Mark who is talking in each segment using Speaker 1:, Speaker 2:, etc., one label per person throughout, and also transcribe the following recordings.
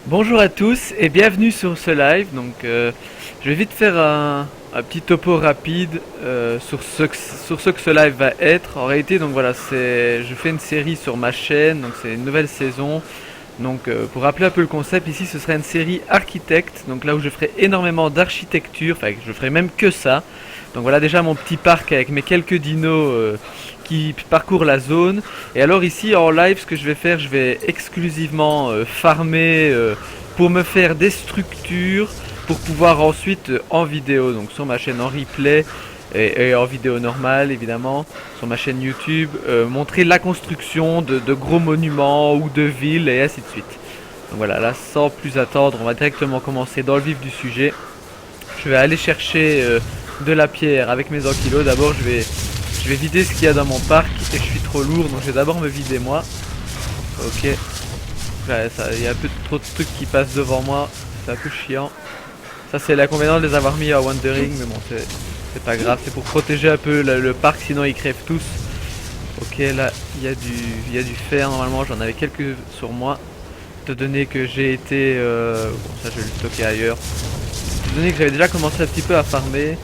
Speaker 1: Bonjour à tous et bienvenue sur ce live. Je vais vite faire un petit topo rapide sur ce que ce live va être. En réalité, je fais une série sur ma chaîne, donc c'est une nouvelle saison. Pour rappeler un peu le concept, ici ce serait une série architecte, donc là où je ferai énormément d'architecture, enfin je ferai même que ça. Donc voilà déjà mon petit parc avec mes quelques dinos qui parcourent la zone. Et alors ici en live, ce que je vais faire, je vais exclusivement farmer pour me faire des structures pour pouvoir ensuite en vidéo, donc sur ma chaîne en replay et en vidéo normale évidemment, sur ma chaîne YouTube, montrer la construction de gros monuments ou de villes et ainsi de suite. Donc voilà, là sans plus attendre, on va directement commencer dans le vif du sujet. Je vais aller chercher de la pierre avec mes ankylos. D'abord je vais vider ce qu'il y a dans mon parc et je suis trop lourd, donc je vais d'abord me vider moi. Ok, il y a un peu trop de trucs qui passent devant moi, c'est un peu chiant. Ça c'est l'inconvénient de les avoir mis à Wandering, mais bon c'est pas grave, c'est pour protéger un peu le parc, sinon ils crèvent tous. Ok, là il y a du fer, normalement j'en avais quelques sur moi. Étant donné que j'ai été... bon ça je vais le stocker ailleurs. Étant donné que j'avais déjà commencé un petit peu à farmer,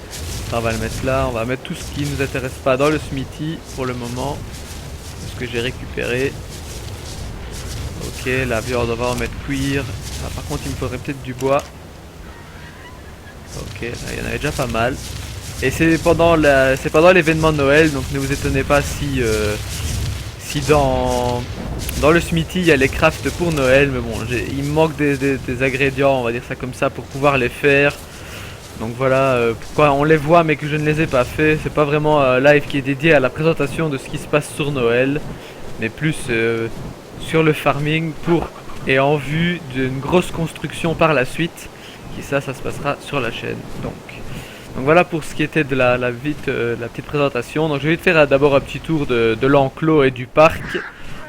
Speaker 1: ça, on va le mettre là, on va mettre tout ce qui nous intéresse pas dans le smithy pour le moment. Ce que j'ai récupéré. Ok, la viande on va en mettre cuire. Ah, par contre il me faudrait peut-être du bois. Ok, là, il y en avait déjà pas mal. Et c'est pendant l'événement de Noël, donc ne vous étonnez pas si dans le smithy il y a les crafts pour Noël, mais bon, il me manque des ingrédients, on va dire ça comme ça, pour pouvoir les faire. Donc voilà pourquoi on les voit mais que je ne les ai pas fait. C'est pas vraiment un live qui est dédié à la présentation de ce qui se passe sur Noël, mais plus sur le farming et en vue d'une grosse construction par la suite. Qui ça se passera sur la chaîne. Donc voilà pour ce qui était de la petite présentation. Donc je vais te faire d'abord un petit tour de l'enclos et du parc.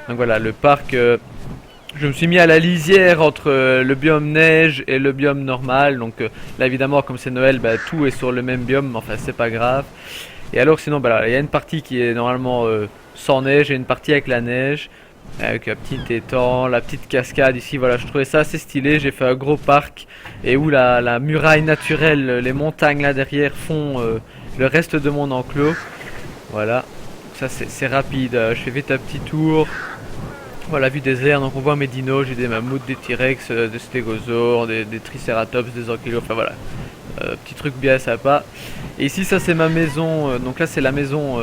Speaker 1: Donc voilà, le parc, je me suis mis à la lisière entre le biome neige et le biome normal. Là évidemment comme c'est Noël, bah, tout est sur le même biome, mais enfin c'est pas grave. Et alors sinon, bah, il y a une partie qui est normalement sans neige et une partie avec la neige. Avec un petit étang, la petite cascade ici, voilà, je trouvais ça assez stylé. J'ai fait un gros parc et où la muraille naturelle, les montagnes là derrière font le reste de mon enclos. Voilà, ça c'est rapide, je fais vite un petit tour. Voilà, vue des airs, donc on voit mes dinos, j'ai des mammouths, des T-Rex, des stégosaures, des Triceratops, des ankylos, enfin voilà. Petit truc bien sympa. Et ici ça c'est ma maison, donc là c'est la maison,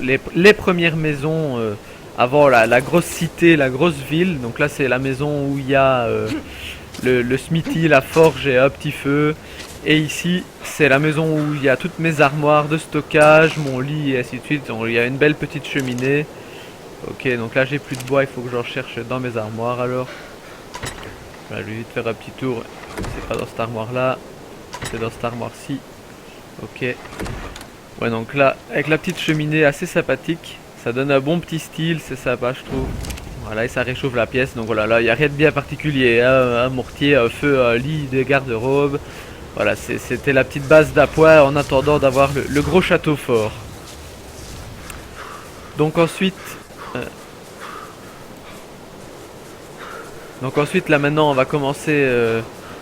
Speaker 1: les premières maisons avant la grosse cité, la grosse ville. Donc là c'est la maison où il y a le smithy, la forge et un petit feu. Et ici c'est la maison où il y a toutes mes armoires de stockage, mon lit et ainsi de suite. Donc, il y a une belle petite cheminée. Ok, donc là j'ai plus de bois, il faut que j'en cherche dans mes armoires alors. Je vais vite faire un petit tour. C'est pas dans cette armoire là, c'est dans cette armoire ci. Ok. Ouais, donc là avec la petite cheminée assez sympathique, ça donne un bon petit style, c'est sympa je trouve. Voilà, et ça réchauffe la pièce. Donc voilà, là il n'y a rien de bien particulier, hein. Un mortier, un feu, un lit, des garde-robes. Voilà, c'était la petite base d'appoint en attendant d'avoir le gros château fort. Donc ensuite, euh, là maintenant on va commencer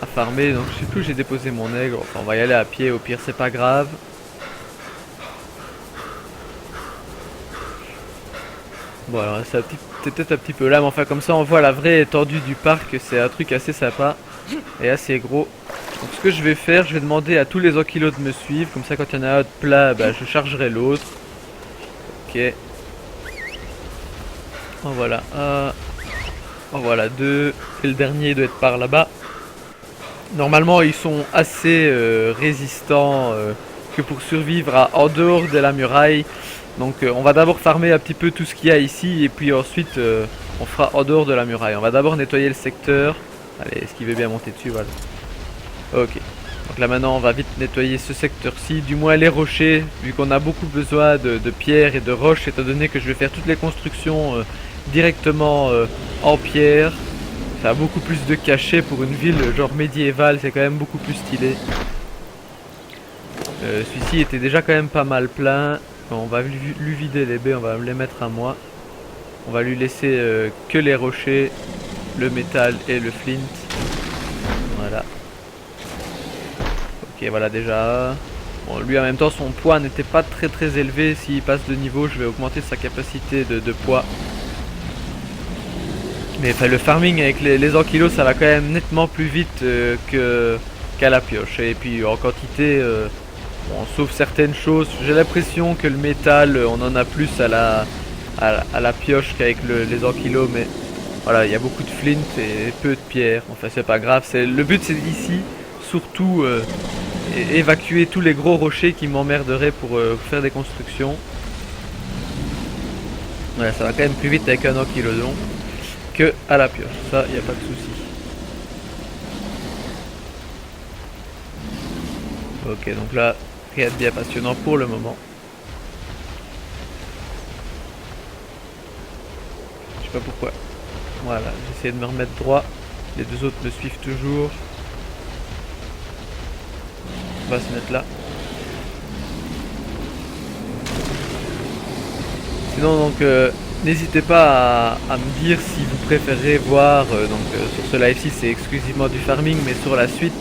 Speaker 1: à farmer. Donc je sais plus où j'ai déposé mon aigle. Enfin on va y aller à pied, au pire c'est pas grave. Bon alors c'est peut-être un petit peu là, mais enfin comme ça on voit la vraie étendue du parc. C'est un truc assez sympa et assez gros. Donc ce que je vais faire, je vais demander à tous les ankylos de me suivre. Comme ça quand il y en a un de plat, bah, je chargerai l'autre. Ok. En voilà un. En voilà deux. Et le dernier doit être par là-bas. Normalement ils sont assez résistants que pour survivre en dehors de la muraille. On va d'abord farmer un petit peu tout ce qu'il y a ici et puis ensuite on fera en dehors de la muraille. On va d'abord nettoyer le secteur. Allez, est-ce qu'il veut bien monter dessus? Voilà. Ok. Donc là maintenant on va vite nettoyer ce secteur-ci, du moins les rochers, vu qu'on a beaucoup besoin de pierres et de roches, étant donné que je vais faire toutes les constructions directement en pierre. Ça a beaucoup plus de cachet pour une ville genre médiévale, c'est quand même beaucoup plus stylé. Celui-ci était déjà quand même pas mal plein. On va lui vider les baies, on va me les mettre à moi. On va lui laisser que les rochers, le métal et le flint. Ok, voilà déjà. Bon, lui en même temps son poids n'était pas très élevé. S'il passe de niveau, je vais augmenter sa capacité de poids. Mais enfin, le farming avec les ankylos, ça va quand même nettement plus vite qu'à la pioche. Et puis en quantité, bon, sauf certaines choses, j'ai l'impression que le métal, on en a plus à la pioche qu'avec les ankylos. Mais voilà, il y a beaucoup de flint et peu de pierre. Enfin, c'est pas grave. Le but, c'est ici, surtout, évacuer tous les gros rochers qui m'emmerderaient pour faire des constructions. Ouais, ça va quand même plus vite avec un ankylodon que à la pioche, ça y a pas de souci. Ok, donc là, rien de bien passionnant pour le moment. Je sais pas pourquoi. Voilà, j'essaie de me remettre droit. Les deux autres me suivent toujours. On va se mettre là. Sinon donc n'hésitez pas à me dire si vous préférez voir sur ce live ci c'est exclusivement du farming, mais sur la suite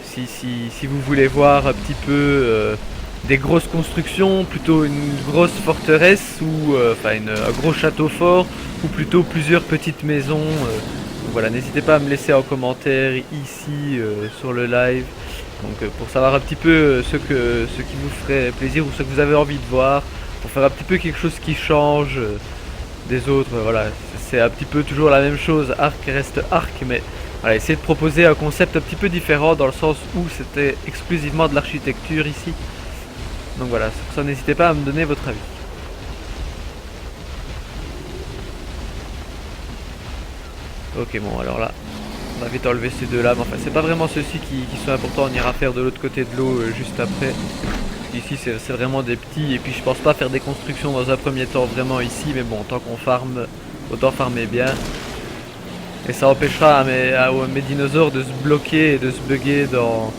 Speaker 1: si vous voulez voir un petit peu des grosses constructions, plutôt une grosse forteresse ou enfin un gros château fort, ou plutôt plusieurs petites maisons. Donc voilà, n'hésitez pas à me laisser en commentaire ici sur le live. Donc pour savoir un petit peu ce qui vous ferait plaisir ou ce que vous avez envie de voir, pour faire un petit peu quelque chose qui change des autres. Voilà, c'est un petit peu toujours la même chose, arc reste arc, mais voilà, essayer de proposer un concept un petit peu différent dans le sens où c'était exclusivement de l'architecture ici. Donc voilà, c'est pour ça, n'hésitez pas à me donner votre avis. Ok, bon alors là, on va vite enlever ces deux là, mais enfin c'est pas vraiment ceux-ci qui sont importants, on ira faire de l'autre côté de l'eau juste après. Ici c'est vraiment des petits, et puis je pense pas faire des constructions dans un premier temps vraiment ici, mais bon, tant qu'on farme, autant farmer bien. Et ça empêchera à mes dinosaures de se bloquer et de se bugger dans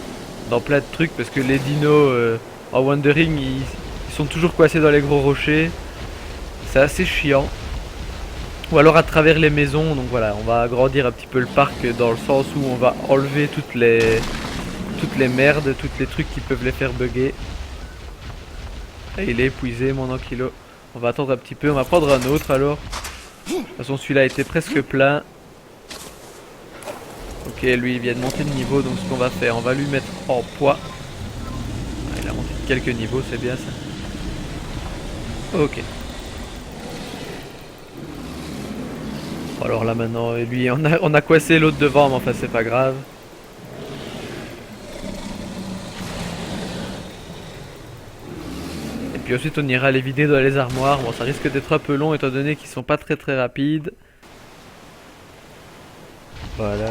Speaker 1: plein de trucs, parce que les dinos en Wandering ils sont toujours coincés dans les gros rochers. C'est assez chiant. Ou alors à travers les maisons, donc voilà, on va agrandir un petit peu le parc dans le sens où on va enlever toutes les merdes, tous les trucs qui peuvent les faire bugger. Et il est épuisé mon ankylo. On va attendre un petit peu, on va prendre un autre alors. De toute façon celui-là était presque plein. Ok, lui il vient de monter de niveau, donc ce qu'on va faire, on va lui mettre en poids. Ah, il a monté de quelques niveaux, c'est bien ça. Ok. Alors là maintenant, lui on a coincé l'autre devant, mais enfin c'est pas grave. Et puis ensuite on ira les vider dans les armoires. Bon, ça risque d'être un peu long étant donné qu'ils sont pas très rapides. Voilà.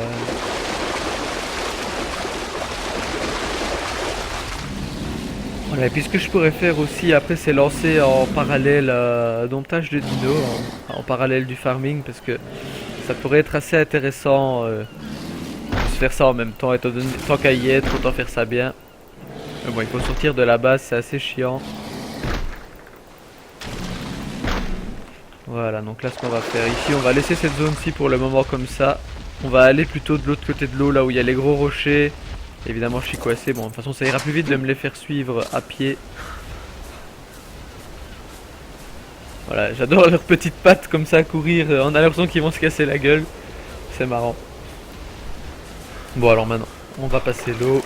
Speaker 1: Voilà, et puis ce que je pourrais faire aussi après, c'est lancer en parallèle un domptage de dino, en parallèle du farming, parce que ça pourrait être assez intéressant de se faire ça en même temps, étant donné, tant qu'à y être, autant faire ça bien. Mais bon, il faut sortir de la base, c'est assez chiant. Voilà, donc là ce qu'on va faire ici, on va laisser cette zone-ci pour le moment comme ça. On va aller plutôt de l'autre côté de l'eau, là où il y a les gros rochers. Évidemment je suis coincé, bon de toute façon ça ira plus vite de me les faire suivre à pied. Voilà, j'adore leurs petites pattes comme ça courir, on a l'impression qu'ils vont se casser la gueule. C'est marrant. Bon alors maintenant, on va passer l'eau.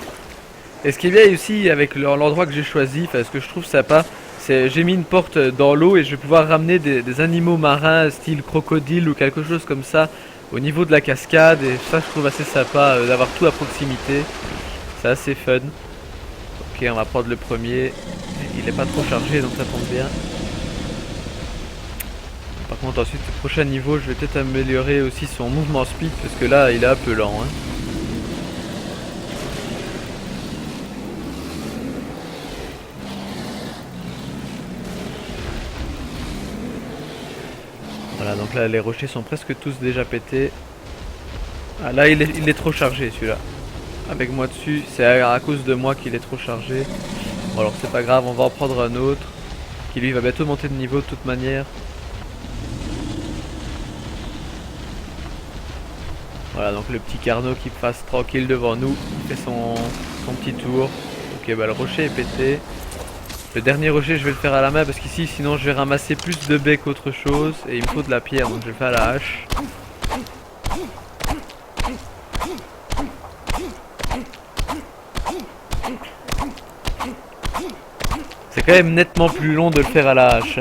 Speaker 1: Et ce qui est bien aussi avec l'endroit que j'ai choisi, enfin ce que je trouve sympa, c'est j'ai mis une porte dans l'eau et je vais pouvoir ramener des animaux marins style crocodile ou quelque chose comme ça au niveau de la cascade, et ça je trouve assez sympa d'avoir tout à proximité. C'est assez fun. Ok, on va prendre le premier. Il est pas trop chargé donc ça tombe bien. Par contre ensuite au prochain niveau je vais peut-être améliorer aussi son mouvement speed, parce que là il est un peu lent hein. Voilà, donc là les rochers sont presque tous déjà pétés. Ah là il est trop chargé celui-là. Avec moi dessus, c'est à cause de moi qu'il est trop chargé. Bon alors c'est pas grave, on va en prendre un autre qui lui va bientôt monter de niveau de toute manière. Voilà, donc le petit Carnot qui passe tranquille devant nous, il fait son petit tour. Ok, bah le rocher est pété. Le dernier rocher je vais le faire à la main parce qu'ici sinon je vais ramasser plus de baies qu'autre chose. Et il me faut de la pierre donc je vais le faire à la hache. C'est quand même nettement plus long de le faire à la hache.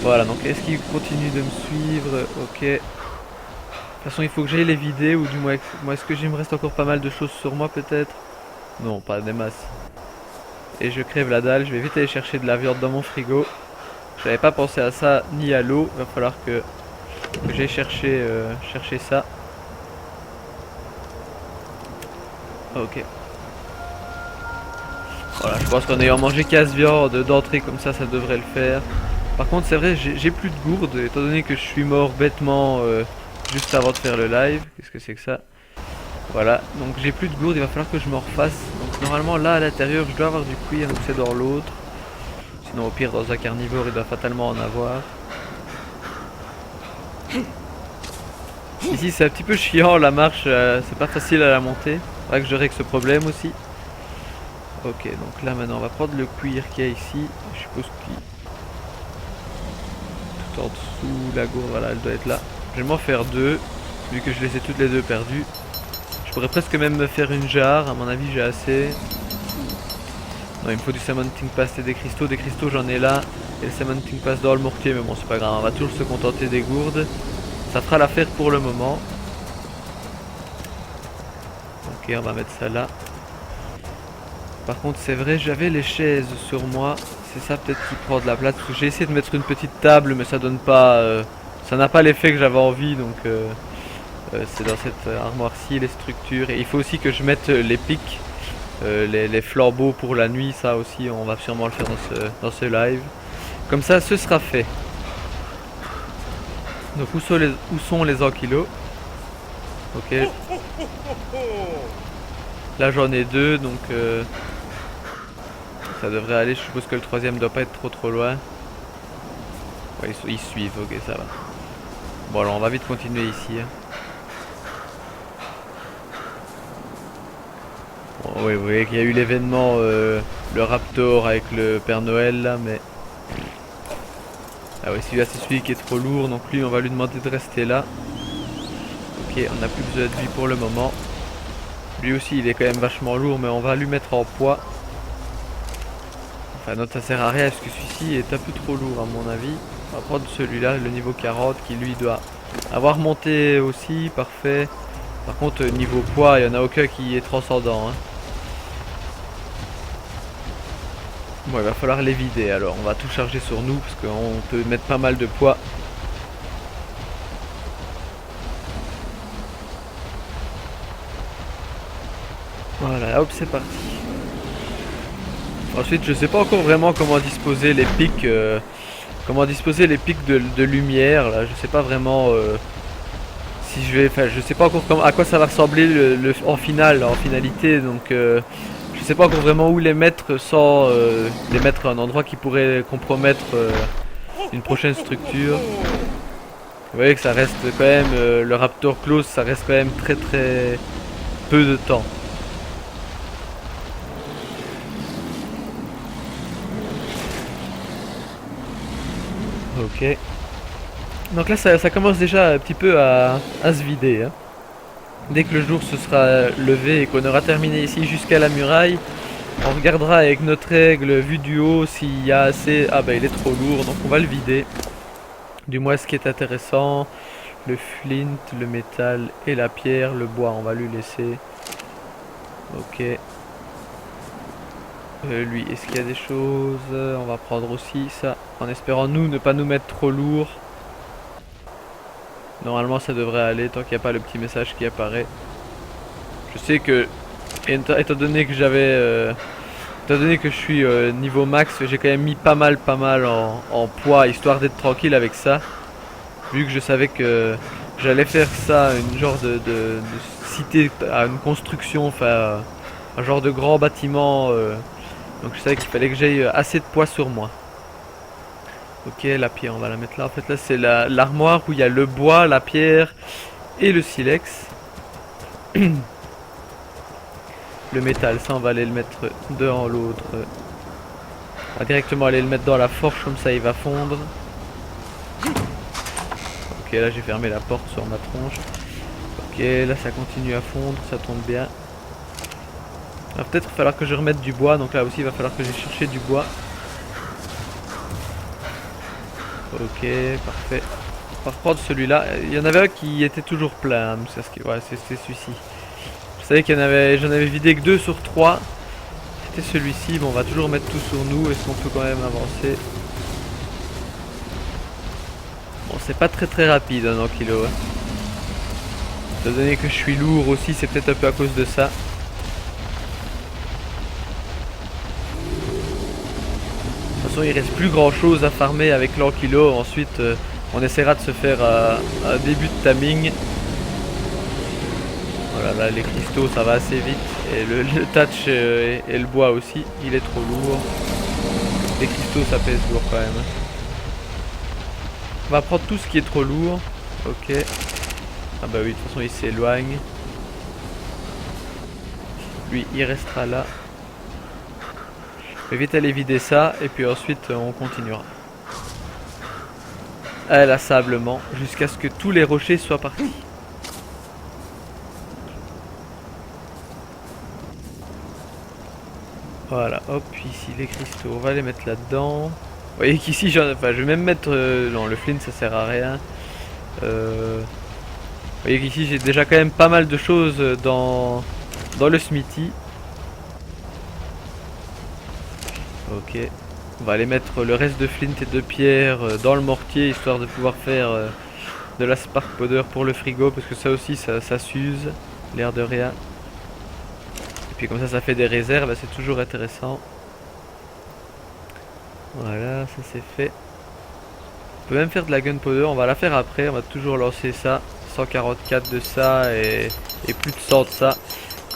Speaker 1: Voilà, donc est-ce qu'il continue de me suivre? Ok. De toute façon, il faut que j'aille les vider, ou du moins, moi, est-ce que il me reste encore pas mal de choses sur moi, peut-être? Non, pas des masses. Et je crève la dalle, je vais vite aller chercher de la viande dans mon frigo. J'avais pas pensé à ça, ni à l'eau. Il va falloir que j'aille chercher ça. Ok. Voilà, je pense qu'en ayant mangé 15 viandes d'entrée comme ça devrait le faire. Par contre, c'est vrai, j'ai plus de gourde, étant donné que je suis mort bêtement juste avant de faire le live. Qu'est-ce que c'est que ça? Voilà, donc j'ai plus de gourde, il va falloir que je m'en refasse. Donc normalement là à l'intérieur je dois avoir du cuir, donc c'est dans l'autre. Sinon au pire dans un carnivore il doit fatalement en avoir. Ici c'est un petit peu chiant la marche, c'est pas facile à la monter. Faudra que je règle ce problème aussi. Ok, donc là maintenant on va prendre le cuir qu'il y a ici. Je suppose qu'il... Tout en dessous, la gourde, voilà, elle doit être là. Je vais m'en faire deux, vu que je les ai toutes les deux perdues. Je pourrais presque même me faire une jarre, à mon avis j'ai assez. Non, il me faut du cementing paste et des cristaux. Des cristaux j'en ai là. Et le cementing paste dans le mortier, mais bon c'est pas grave, on va toujours se contenter des gourdes. Ça fera l'affaire pour le moment. Ok, on va mettre ça là. Par contre c'est vrai, j'avais les chaises sur moi. C'est ça peut-être qui prend de la place. Parce que j'ai essayé de mettre une petite table, mais ça donne pas... ça n'a pas l'effet que j'avais envie, donc... c'est dans cette armoire-ci les structures. Et il faut aussi que je mette les pics, les flambeaux pour la nuit. Ça aussi, on va sûrement le faire dans ce live. Comme ça, ce sera fait. Donc où sont les ankylos? Ok. Là j'en ai deux, donc ça devrait aller. Je suppose que le troisième doit pas être trop loin. Ouais, ils suivent, ok ça va. Bon alors on va vite continuer ici. Bon, oui, vous voyez qu'il y a eu l'événement, le Raptor avec le Père Noël là, mais... Ah oui, celui-là c'est celui qui est trop lourd, donc lui on va lui demander de rester là. Ok, on n'a plus besoin de lui pour le moment. Lui aussi il est quand même vachement lourd, mais on va lui mettre en poids. Enfin non, ça sert à rien parce que celui-ci est un peu trop lourd à mon avis. On va prendre celui-là, le niveau 40, qui lui doit avoir monté aussi, parfait. Par contre niveau poids, il n'y en a aucun qui est transcendant. Hein. Bon, il va falloir les vider, alors on va tout charger sur nous parce qu'on peut mettre pas mal de poids. Voilà, hop, c'est parti. Ensuite, je sais pas encore vraiment comment disposer les pics, de lumière. Là, je sais pas vraiment si je vais, enfin, je sais pas encore à quoi ça va ressembler en finalité. Donc, je sais pas encore vraiment où les mettre sans les mettre à un endroit qui pourrait compromettre une prochaine structure. Vous voyez que ça reste quand même le Raptor Close, ça reste quand même très peu de temps. Ok. Donc là ça commence déjà un petit peu à se vider. Hein. Dès que le jour se sera levé et qu'on aura terminé ici jusqu'à la muraille, on regardera avec notre règle vue du haut s'il y a assez... Ah bah il est trop lourd, donc on va le vider. Du moins ce qui est intéressant, le flint, le métal et la pierre, le bois on va lui laisser. Ok. Lui, est-ce qu'il y a des choses? On va prendre aussi ça, en espérant ne pas nous mettre trop lourd. Normalement ça devrait aller tant qu'il n'y a pas le petit message qui apparaît. Je sais que, étant donné que étant donné que je suis niveau max, j'ai quand même mis pas mal en poids, histoire d'être tranquille avec ça. Vu que je savais que j'allais faire ça, une genre de cité, à une construction, enfin un genre de grand bâtiment. Donc je savais qu'il fallait que j'aie assez de poids sur moi. Ok, la pierre, on va la mettre là. En fait, là, c'est l'armoire où il y a le bois, la pierre et le silex. Le métal, ça on va aller le mettre de en l'autre. On va directement aller le mettre dans la forge, comme ça il va fondre. Ok, là j'ai fermé la porte sur ma tronche. Ok, là ça continue à fondre, ça tombe bien. Il va peut-être falloir que je remette du bois, donc là aussi il va falloir que j'aille chercher du bois. Ok, parfait. On va reprendre celui-là. Il y en avait un qui était toujours plein, hein, ouais, c'est celui-ci. Je savais qu'il y en avait, j'en avais vidé que 2 sur 3. C'était celui-ci. Bon, on va toujours mettre tout sur nous. Est-ce qu'on peut quand même avancer? Bon, c'est pas très rapide hein, en kilo. Hein. Étant donné que je suis lourd aussi, c'est peut-être un peu à cause de ça. De toute façon, il reste plus grand chose à farmer avec l'Ankilo. Ensuite, on essaiera de se faire un début de taming. Voilà, là les cristaux ça va assez vite. Et le thatch et le bois aussi, il est trop lourd. Les cristaux ça pèse lourd quand même. On va prendre tout ce qui est trop lourd. Ok. Ah bah oui, de toute façon il s'éloigne. Lui il restera là. Je vais vite aller vider ça et puis ensuite on continuera. Inlassablement jusqu'à ce que tous les rochers soient partis. Voilà, hop, ici les cristaux, on va les mettre là-dedans. Vous voyez qu'ici, enfin, je vais même mettre... non, le flint, ça sert à rien. Vous voyez qu'ici, j'ai déjà quand même pas mal de choses dans le smithy. Ok. On va aller mettre le reste de flint et de pierre dans le mortier, histoire de pouvoir faire de la spark powder pour le frigo, parce que ça aussi, ça s'use, l'air de rien. Et puis comme ça fait des réserves, c'est toujours intéressant. Voilà, ça c'est fait. On peut même faire de la gunpowder, on va la faire après, on va toujours lancer ça. 144 de ça et plus de 100 de ça.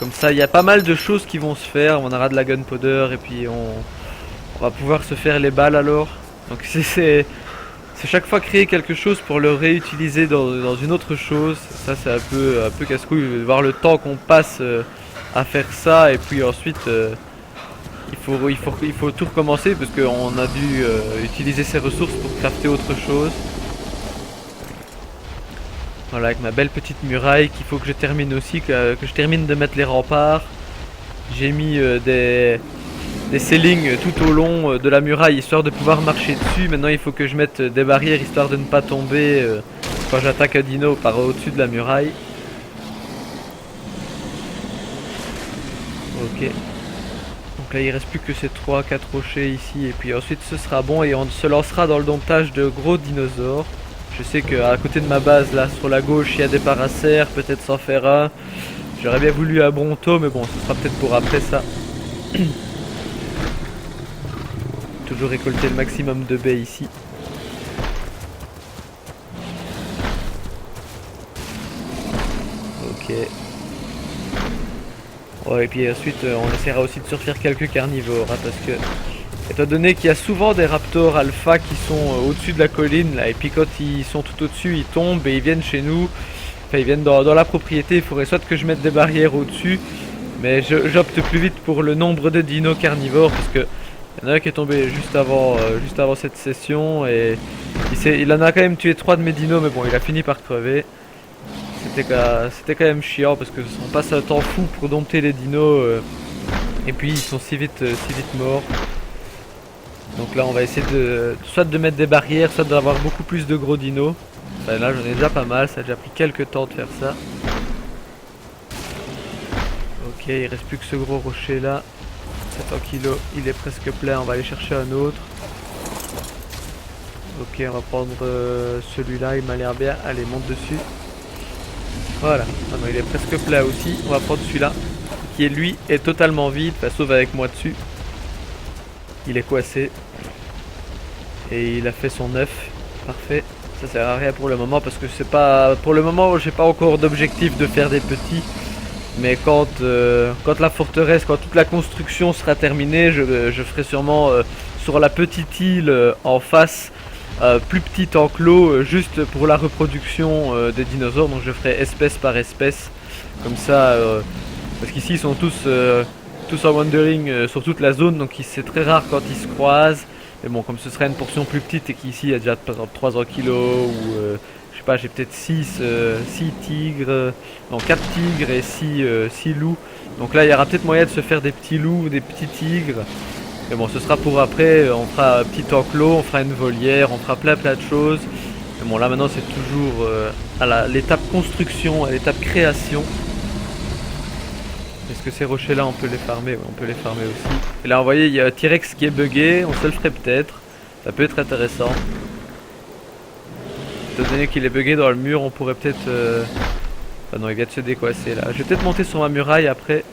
Speaker 1: Comme ça, il y a pas mal de choses qui vont se faire. On aura de la gunpowder et puis on va pouvoir se faire les balles alors. Donc c'est chaque fois créer quelque chose pour le réutiliser dans une autre chose. Ça c'est un peu casse-couille, voir le temps qu'on passe à faire ça et puis ensuite il faut tout recommencer parce qu'on a dû utiliser ces ressources pour crafter autre chose. Voilà, avec ma belle petite muraille qu'il faut que je termine aussi, que je termine de mettre les remparts. J'ai mis des ceilings tout au long de la muraille histoire de pouvoir marcher dessus. Maintenant il faut que je mette des barrières histoire de ne pas tomber quand j'attaque un dino par au-dessus de la muraille. Ok. Donc là il reste plus que ces 3-4 rochers ici et puis ensuite ce sera bon et on se lancera dans le domptage de gros dinosaures. Je sais qu'à côté de ma base là sur la gauche il y a des paracères, peut-être s'en faire un. J'aurais bien voulu un bronto mais bon ce sera peut-être pour après ça. Toujours récolter le maximum de baies ici. Ok. Ouais, et puis ensuite on essaiera aussi de surfer quelques carnivores hein, parce que étant donné qu'il y a souvent des raptors alpha qui sont au-dessus de la colline là, et puis quand ils sont tout au-dessus ils tombent et ils viennent chez nous, enfin ils viennent dans la propriété, il faudrait soit que je mette des barrières au-dessus, mais j'opte plus vite pour le nombre de dinos carnivores parce que il y en a un qui est tombé juste avant cette session et il en a quand même tué 3 de mes dinos mais bon il a fini par crever. C'était quand même chiant parce que on passe un temps fou pour dompter les dinos et puis ils sont si vite morts. Donc là on va essayer soit de mettre des barrières, soit d'avoir beaucoup plus de gros dinos. Enfin, là j'en ai déjà pas mal, ça a déjà pris quelques temps de faire ça. Ok, il reste plus que ce gros rocher là. 700 kg, il est presque plein, on va aller chercher un autre. Ok, on va prendre celui-là, il m'a l'air bien. Allez, monte dessus. Voilà, ah non, il est presque plat aussi. On va prendre celui-là, qui lui est totalement vide, enfin, sauf avec moi dessus. Il est coincé. Et il a fait son œuf. Parfait. Ça sert à rien pour le moment parce que c'est pas... Pour le moment, j'ai pas encore d'objectif de faire des petits. Mais quand la forteresse, quand toute la construction sera terminée, je ferai sûrement sur la petite île en face plus petit enclos juste pour la reproduction des dinosaures. Donc je ferai espèce par espèce. Comme ça, parce qu'ici ils sont tous en wandering sur toute la zone. Donc c'est très rare quand ils se croisent. Mais bon, comme ce serait une portion plus petite et qu'ici il y a déjà par exemple 300 kilos ou je sais pas, j'ai peut-être 6 tigres, non 4 tigres et 6 loups. Donc là il y aura peut-être moyen de se faire des petits loups, des petits tigres. Mais bon, ce sera pour après, on fera un petit enclos, on fera une volière, on fera plein de choses. Mais bon, là maintenant c'est toujours à l'étape construction, à l'étape création. Est-ce que ces rochers là on peut les farmer? Ouais, on peut les farmer aussi. Et là vous voyez il y a un T-Rex qui est bugué, on se le ferait peut-être. Ça peut être intéressant. Étant donné qu'il est bugué dans le mur, on pourrait peut-être... Ah non, il vient de se décoincer là. Je vais peut-être monter sur ma muraille après.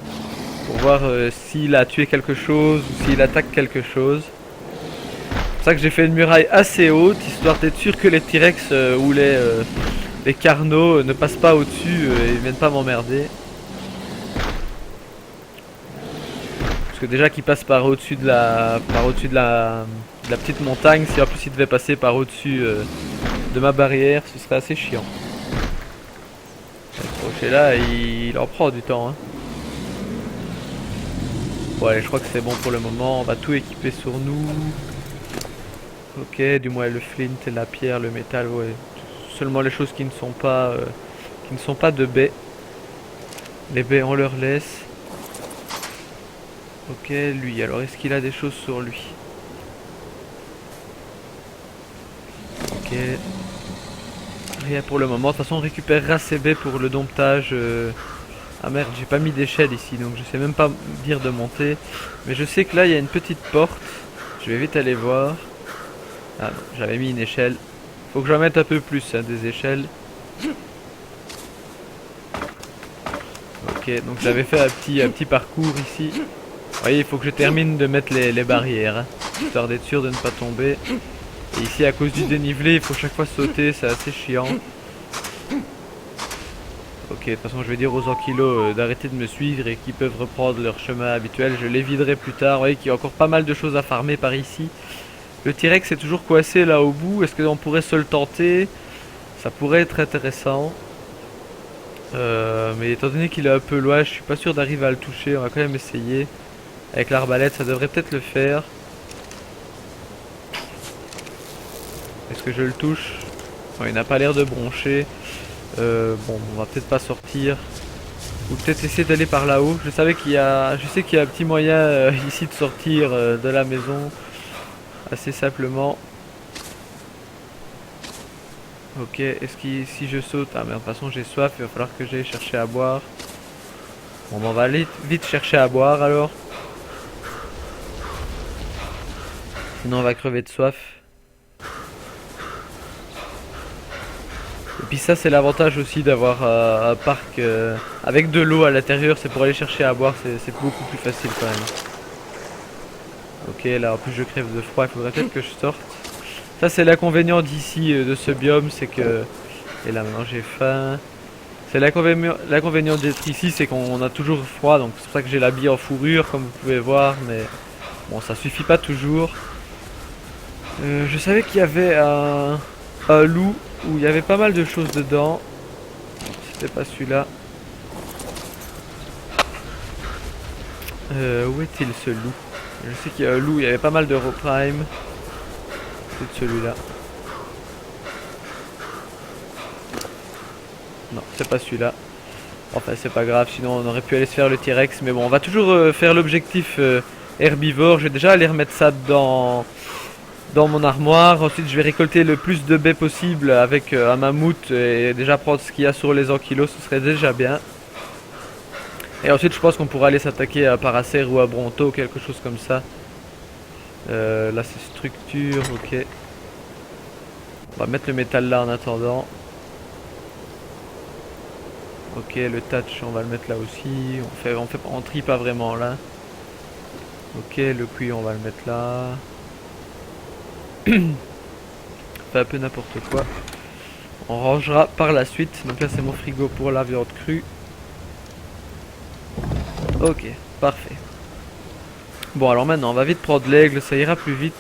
Speaker 1: Pour voir s'il a tué quelque chose ou s'il attaque quelque chose. C'est pour ça que j'ai fait une muraille assez haute, histoire d'être sûr que les T-Rex ou les carnaux ne passent pas au-dessus et viennent pas m'emmerder. Parce que déjà qu'ils passent par au-dessus de la petite montagne, si en plus ils devaient passer par au-dessus de ma barrière, ce serait assez chiant. Ce rocher là, il en prend du temps. Hein. Bon allez, je crois que c'est bon pour le moment, on va tout équiper sur nous. Ok, du moins le flint et la pierre, le métal, ouais. Seulement les choses qui ne sont pas de baies. Les baies on leur laisse. Ok, lui, alors est-ce qu'il a des choses sur lui? Ok. Rien pour le moment, de toute façon on récupérera ces baies pour le domptage. Ah merde, j'ai pas mis d'échelle ici, donc je sais même pas dire de monter. Mais je sais que là il y a une petite porte. Je vais vite aller voir. Ah non, j'avais mis une échelle. Faut que j'en mette un peu plus, hein, des échelles. Ok, donc j'avais fait un petit parcours ici. Vous voyez, il faut que je termine de mettre les barrières, hein, histoire d'être sûr de ne pas tomber. Et ici, à cause du dénivelé, il faut chaque fois sauter, c'est assez chiant. Ok, de toute façon, je vais dire aux ankylos d'arrêter de me suivre et qu'ils peuvent reprendre leur chemin habituel. Je les viderai plus tard. Vous voyez qu'il y a encore pas mal de choses à farmer par ici. Le T-Rex est toujours coincé là au bout. Est-ce qu'on pourrait se le tenter? Ça pourrait être intéressant. Mais étant donné qu'il est un peu loin, je suis pas sûr d'arriver à le toucher. On va quand même essayer. Avec l'arbalète, ça devrait peut-être le faire. Est-ce que je le touche? Non, il n'a pas l'air de broncher. Bon, on va peut-être pas sortir. Ou peut-être essayer d'aller par là-haut. Je sais qu'il y a un petit moyen ici de sortir de la maison. Assez simplement. Ok, est-ce que si je saute... Ah mais de toute façon j'ai soif, il va falloir que j'aille chercher à boire. Bon, on va aller vite chercher à boire alors. Sinon on va crever de soif. Et puis ça c'est l'avantage aussi d'avoir un parc avec de l'eau à l'intérieur, c'est pour aller chercher à boire, c'est beaucoup plus facile quand même. Ok, là en plus je crève de froid, il faudrait peut-être que je sorte. Ça c'est l'inconvénient d'ici, de ce biome, c'est que... Et là maintenant j'ai faim. C'est l'inconvénient d'être ici, c'est qu'on a toujours froid, donc c'est pour ça que j'ai l'habit en fourrure comme vous pouvez voir, mais bon ça suffit pas toujours. Je savais qu'il y avait un loup où il y avait pas mal de choses dedans. C'était pas celui-là. Où est-il ce loup? Je sais qu'il y a un loup, il y avait pas mal de raw prime. C'est celui-là. Non, c'est pas celui-là. Enfin, c'est pas grave, sinon on aurait pu aller se faire le T-Rex. Mais bon, on va toujours faire l'objectif herbivore. Je vais déjà aller remettre ça dans mon armoire. Ensuite, je vais récolter le plus de baies possible avec un mammouth et déjà prendre ce qu'il y a sur les ankylos, ce serait déjà bien. Et ensuite, je pense qu'on pourra aller s'attaquer à Paracer ou à Bronto, quelque chose comme ça. Là, c'est structure, ok. On va mettre le métal là en attendant. Ok, le touch, on va le mettre là aussi. On trie pas vraiment là. Ok, le cuir, on va le mettre là. Fait un peu n'importe quoi. On rangera par la suite. Donc là, c'est mon frigo pour la viande crue. Ok, parfait. Bon, alors maintenant, on va vite prendre l'aigle, ça ira plus vite.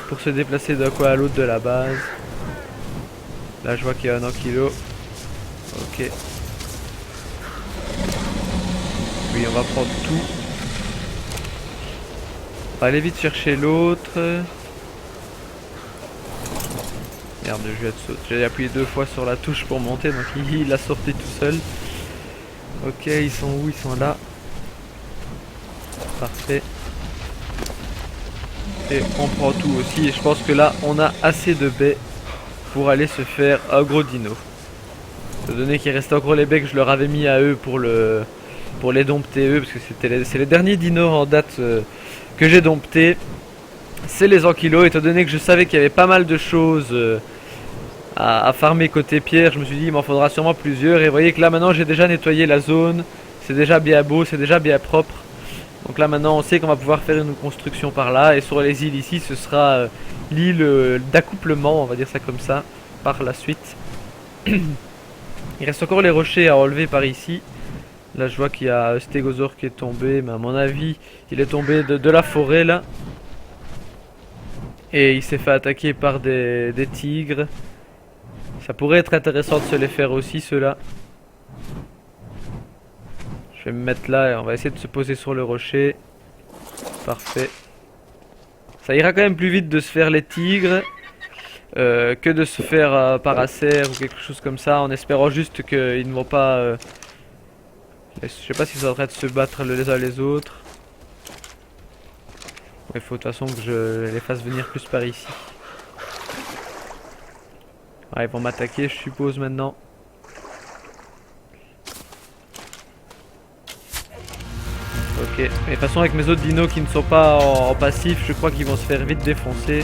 Speaker 1: pour se déplacer d'un coin à l'autre de la base. Là je vois qu'il y a un ankilo. Ok. Oui, on va prendre tout. On va aller vite chercher l'autre. Merde, je vais être saute. J'ai appuyé 2 fois sur la touche pour monter, donc il a sorti tout seul. Ok, ils sont où? Ils sont là. Parfait. Et on prend tout aussi. Et je pense que là, on a assez de baies pour aller se faire un gros dino. Étant donné qu'il restait encore les baies que je leur avais mis à eux pour les dompter eux, parce que c'est les derniers dinos en date que j'ai domptés. C'est les ankylos, étant donné que je savais qu'il y avait pas mal de choses à farmer côté pierre, je me suis dit il m'en faudra sûrement plusieurs. Et vous voyez que là maintenant j'ai déjà nettoyé la zone, c'est déjà bien beau, c'est déjà bien propre. Donc là maintenant on sait qu'on va pouvoir faire une construction par là. Et sur les îles ici ce sera l'île d'accouplement, on va dire ça comme ça, par la suite. Il reste encore les rochers à enlever par ici. Là je vois qu'il y a un stégosaure qui est tombé, mais à mon avis il est tombé de la forêt là. Et il s'est fait attaquer par des tigres. Ça pourrait être intéressant de se les faire aussi ceux-là. Je vais me mettre là et on va essayer de se poser sur le rocher. Parfait. Ça ira quand même plus vite de se faire les tigres que de se faire paracère ou quelque chose comme ça, en espérant juste qu'ils ne vont pas... je sais pas s'ils sont en train de se battre les uns les autres. Il faut de toute façon que je les fasse venir plus par ici. Ah, ils vont m'attaquer je suppose maintenant. Ok, mais de toute façon avec mes autres dinos qui ne sont pas en passif, je crois qu'ils vont se faire vite défoncer.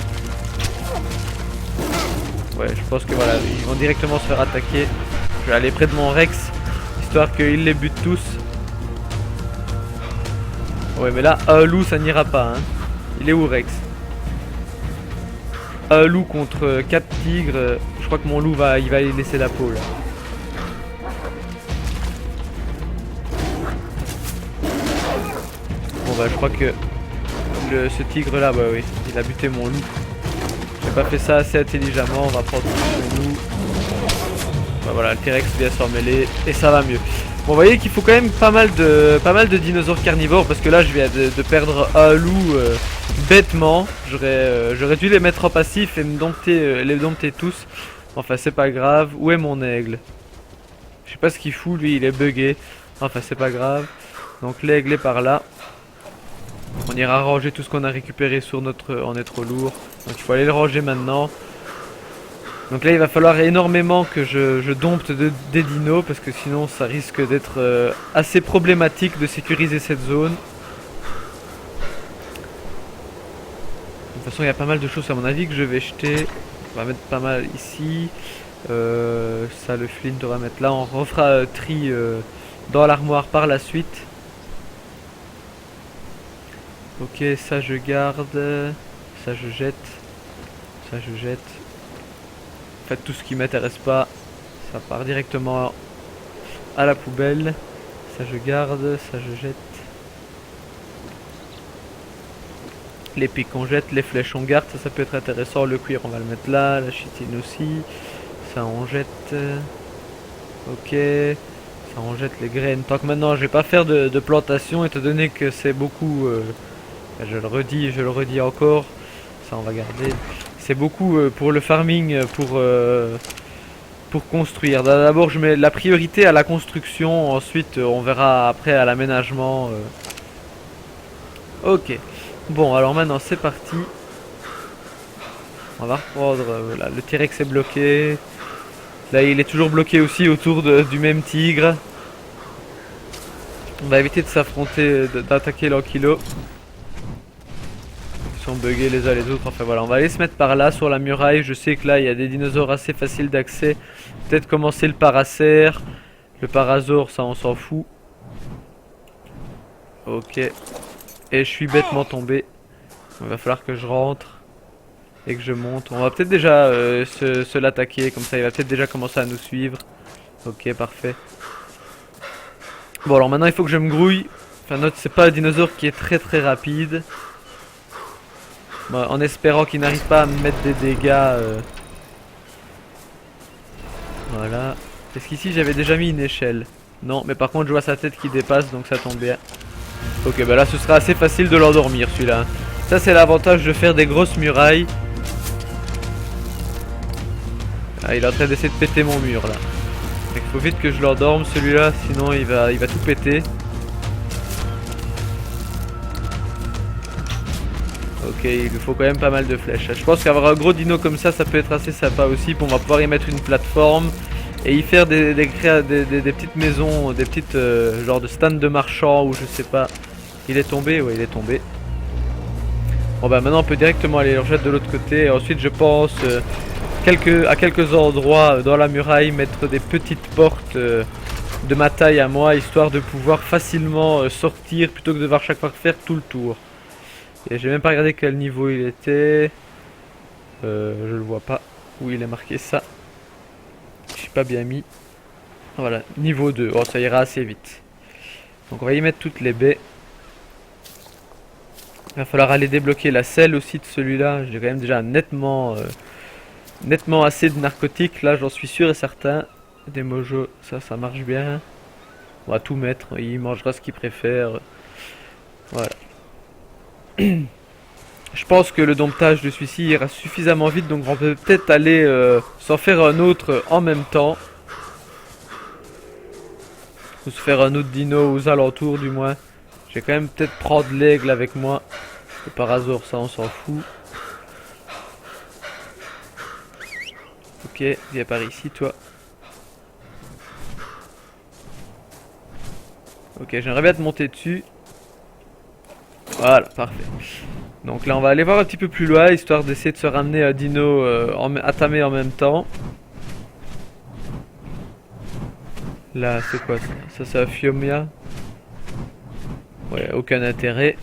Speaker 1: Ouais, je pense que voilà, ils vont directement se faire attaquer. Je vais aller près de mon Rex, histoire qu'il les bute tous. Ouais, mais là, un loup ça n'ira pas, hein. Il est où Rex? Un loup contre 4 tigres, je crois que mon loup il va y laisser la peau là. Bon bah je crois que ce tigre là, bah oui, il a buté mon loup. J'ai pas fait ça assez intelligemment, on va prendre son loup. Bah voilà, le T-Rex vient s'en mêler et ça va mieux. Bon, vous voyez qu'il faut quand même pas mal de dinosaures carnivores parce que là je viens de perdre un loup bêtement. J'aurais dû les mettre en passif et me dompter, les dompter tous. Enfin c'est pas grave. Où est mon aigle? Je sais pas ce qu'il fout, lui il est bugué. Enfin c'est pas grave. Donc l'aigle est par là. On ira ranger tout ce qu'on a récupéré sur en être lourd. Donc il faut aller le ranger maintenant. Donc là il va falloir énormément que je dompte des dinos parce que sinon ça risque d'être assez problématique de sécuriser cette zone. De toute façon il y a pas mal de choses à mon avis que je vais jeter. On va mettre pas mal ici. Ça le flint on va mettre là. On refera tri dans l'armoire par la suite. Ok, ça je garde. Ça je jette. Ça je jette. En fait tout ce qui m'intéresse pas, ça part directement à la poubelle. Ça je garde, ça je jette. Les pics on jette, les flèches on garde, ça peut être intéressant. Le cuir on va le mettre là, la chitine aussi. Ça on jette. Ok. Ça on jette les graines. Tant que maintenant je vais pas faire de plantation étant donné que c'est beaucoup... je le redis encore. Ça on va garder. C'est beaucoup pour le farming, pour construire. D'abord je mets la priorité à la construction, ensuite on verra après à l'aménagement. Ok. Bon alors maintenant c'est parti. On va reprendre, voilà, le T-Rex est bloqué. Là il est toujours bloqué aussi autour du même tigre. On va éviter de s'affronter, d'attaquer l'ankylo. Sont buggés les uns les autres, enfin voilà, on va aller se mettre par là sur la muraille. Je sais que là il y a des dinosaures assez faciles d'accès. Peut-être commencer le paracère. Le parasaure ça on s'en fout. Ok. Et je suis bêtement tombé. Il va falloir que je rentre et que je monte. On va peut-être déjà se l'attaquer, comme ça il va peut-être déjà commencer à nous suivre. Ok, parfait. Bon alors maintenant il faut que je me grouille. Enfin note, c'est pas un dinosaure qui est très rapide. En espérant qu'il n'arrive pas à me mettre des dégâts. Voilà. Est-ce qu'ici j'avais déjà mis une échelle? Non, mais par contre je vois sa tête qui dépasse, donc ça tombe bien. Ok, bah là ce sera assez facile de l'endormir celui-là. Ça c'est l'avantage de faire des grosses murailles. Ah, il est en train d'essayer de péter mon mur là. Il faut vite que je l'endorme celui-là, sinon il va tout péter. Ok, il lui faut quand même pas mal de flèches. Je pense qu'avoir un gros dino comme ça peut être assez sympa aussi. On va pouvoir y mettre une plateforme et y faire des petites maisons, des petites genre de stand de marchands ou je sais pas. Il est tombé? Ouais, il est tombé. Bon bah maintenant on peut directement aller le rejettre de l'autre côté. Et ensuite je pense à quelques endroits dans la muraille mettre des petites portes de ma taille à moi, histoire de pouvoir facilement sortir plutôt que de devoir chaque fois faire tout le tour. Et j'ai même pas regardé quel niveau il était. Je le vois pas. Où il est marqué ça. Je suis pas bien mis. Voilà, niveau 2. Oh, ça ira assez vite. Donc on va y mettre toutes les baies. Il va falloir aller débloquer la selle aussi de celui-là. J'ai quand même déjà nettement assez de narcotiques. Là, j'en suis sûr et certain. Des mojos, ça marche bien. On va tout mettre. Il mangera ce qu'il préfère. Voilà. Je pense que le domptage de celui-ci ira suffisamment vite, donc on peut peut-être aller s'en faire un autre en même temps. Ou se faire un autre dino aux alentours du moins. Je vais quand même peut-être prendre l'aigle avec moi. Et par hasard ça on s'en fout. Ok, viens par ici toi. Ok, j'aimerais bien te monter dessus. Voilà, parfait. Donc là on va aller voir un petit peu plus loin, histoire d'essayer de se ramener un dino attamé en même temps. Là c'est quoi ça? Ça c'est un Phiomia. Ouais, aucun intérêt.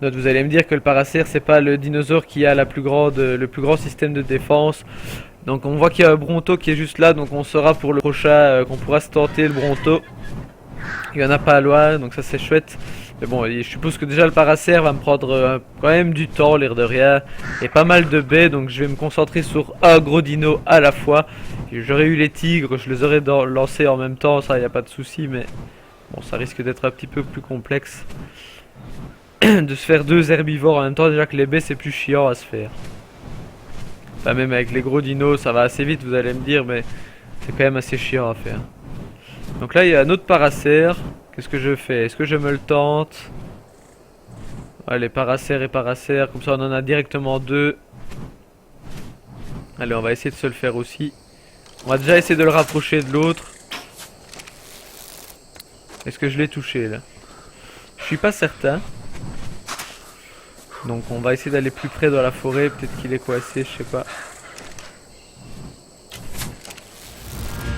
Speaker 1: Donc vous allez me dire que le Paracère c'est pas le dinosaure qui a le plus grand système de défense. Donc on voit qu'il y a un Bronto qui est juste là, donc on saura pour le prochain qu'on pourra se tenter le Bronto. Il y en a pas loin, donc ça c'est chouette. Mais bon, je suppose que déjà le Paracère va me prendre quand même du temps, l'air de rien. Et pas mal de baies, donc je vais me concentrer sur un gros dino à la fois. J'aurais eu les tigres, je les aurais lancés en même temps, ça y a pas de souci, mais bon, ça risque d'être un petit peu plus complexe. De se faire deux herbivores en même temps, déjà que les baies c'est plus chiant à se faire. Enfin, même avec les gros dinos, ça va assez vite, vous allez me dire, mais c'est quand même assez chiant à faire. Donc là, il y a un autre Paracère. Qu'est-ce que je fais? Est-ce que je me le tente? Allez, Paracère et Paracère, comme ça on en a directement deux. Allez, on va essayer de se le faire aussi. On va déjà essayer de le rapprocher de l'autre. Est-ce que je l'ai touché là? Je suis pas certain. Donc on va essayer d'aller plus près dans la forêt. Peut-être qu'il est coincé, je sais pas.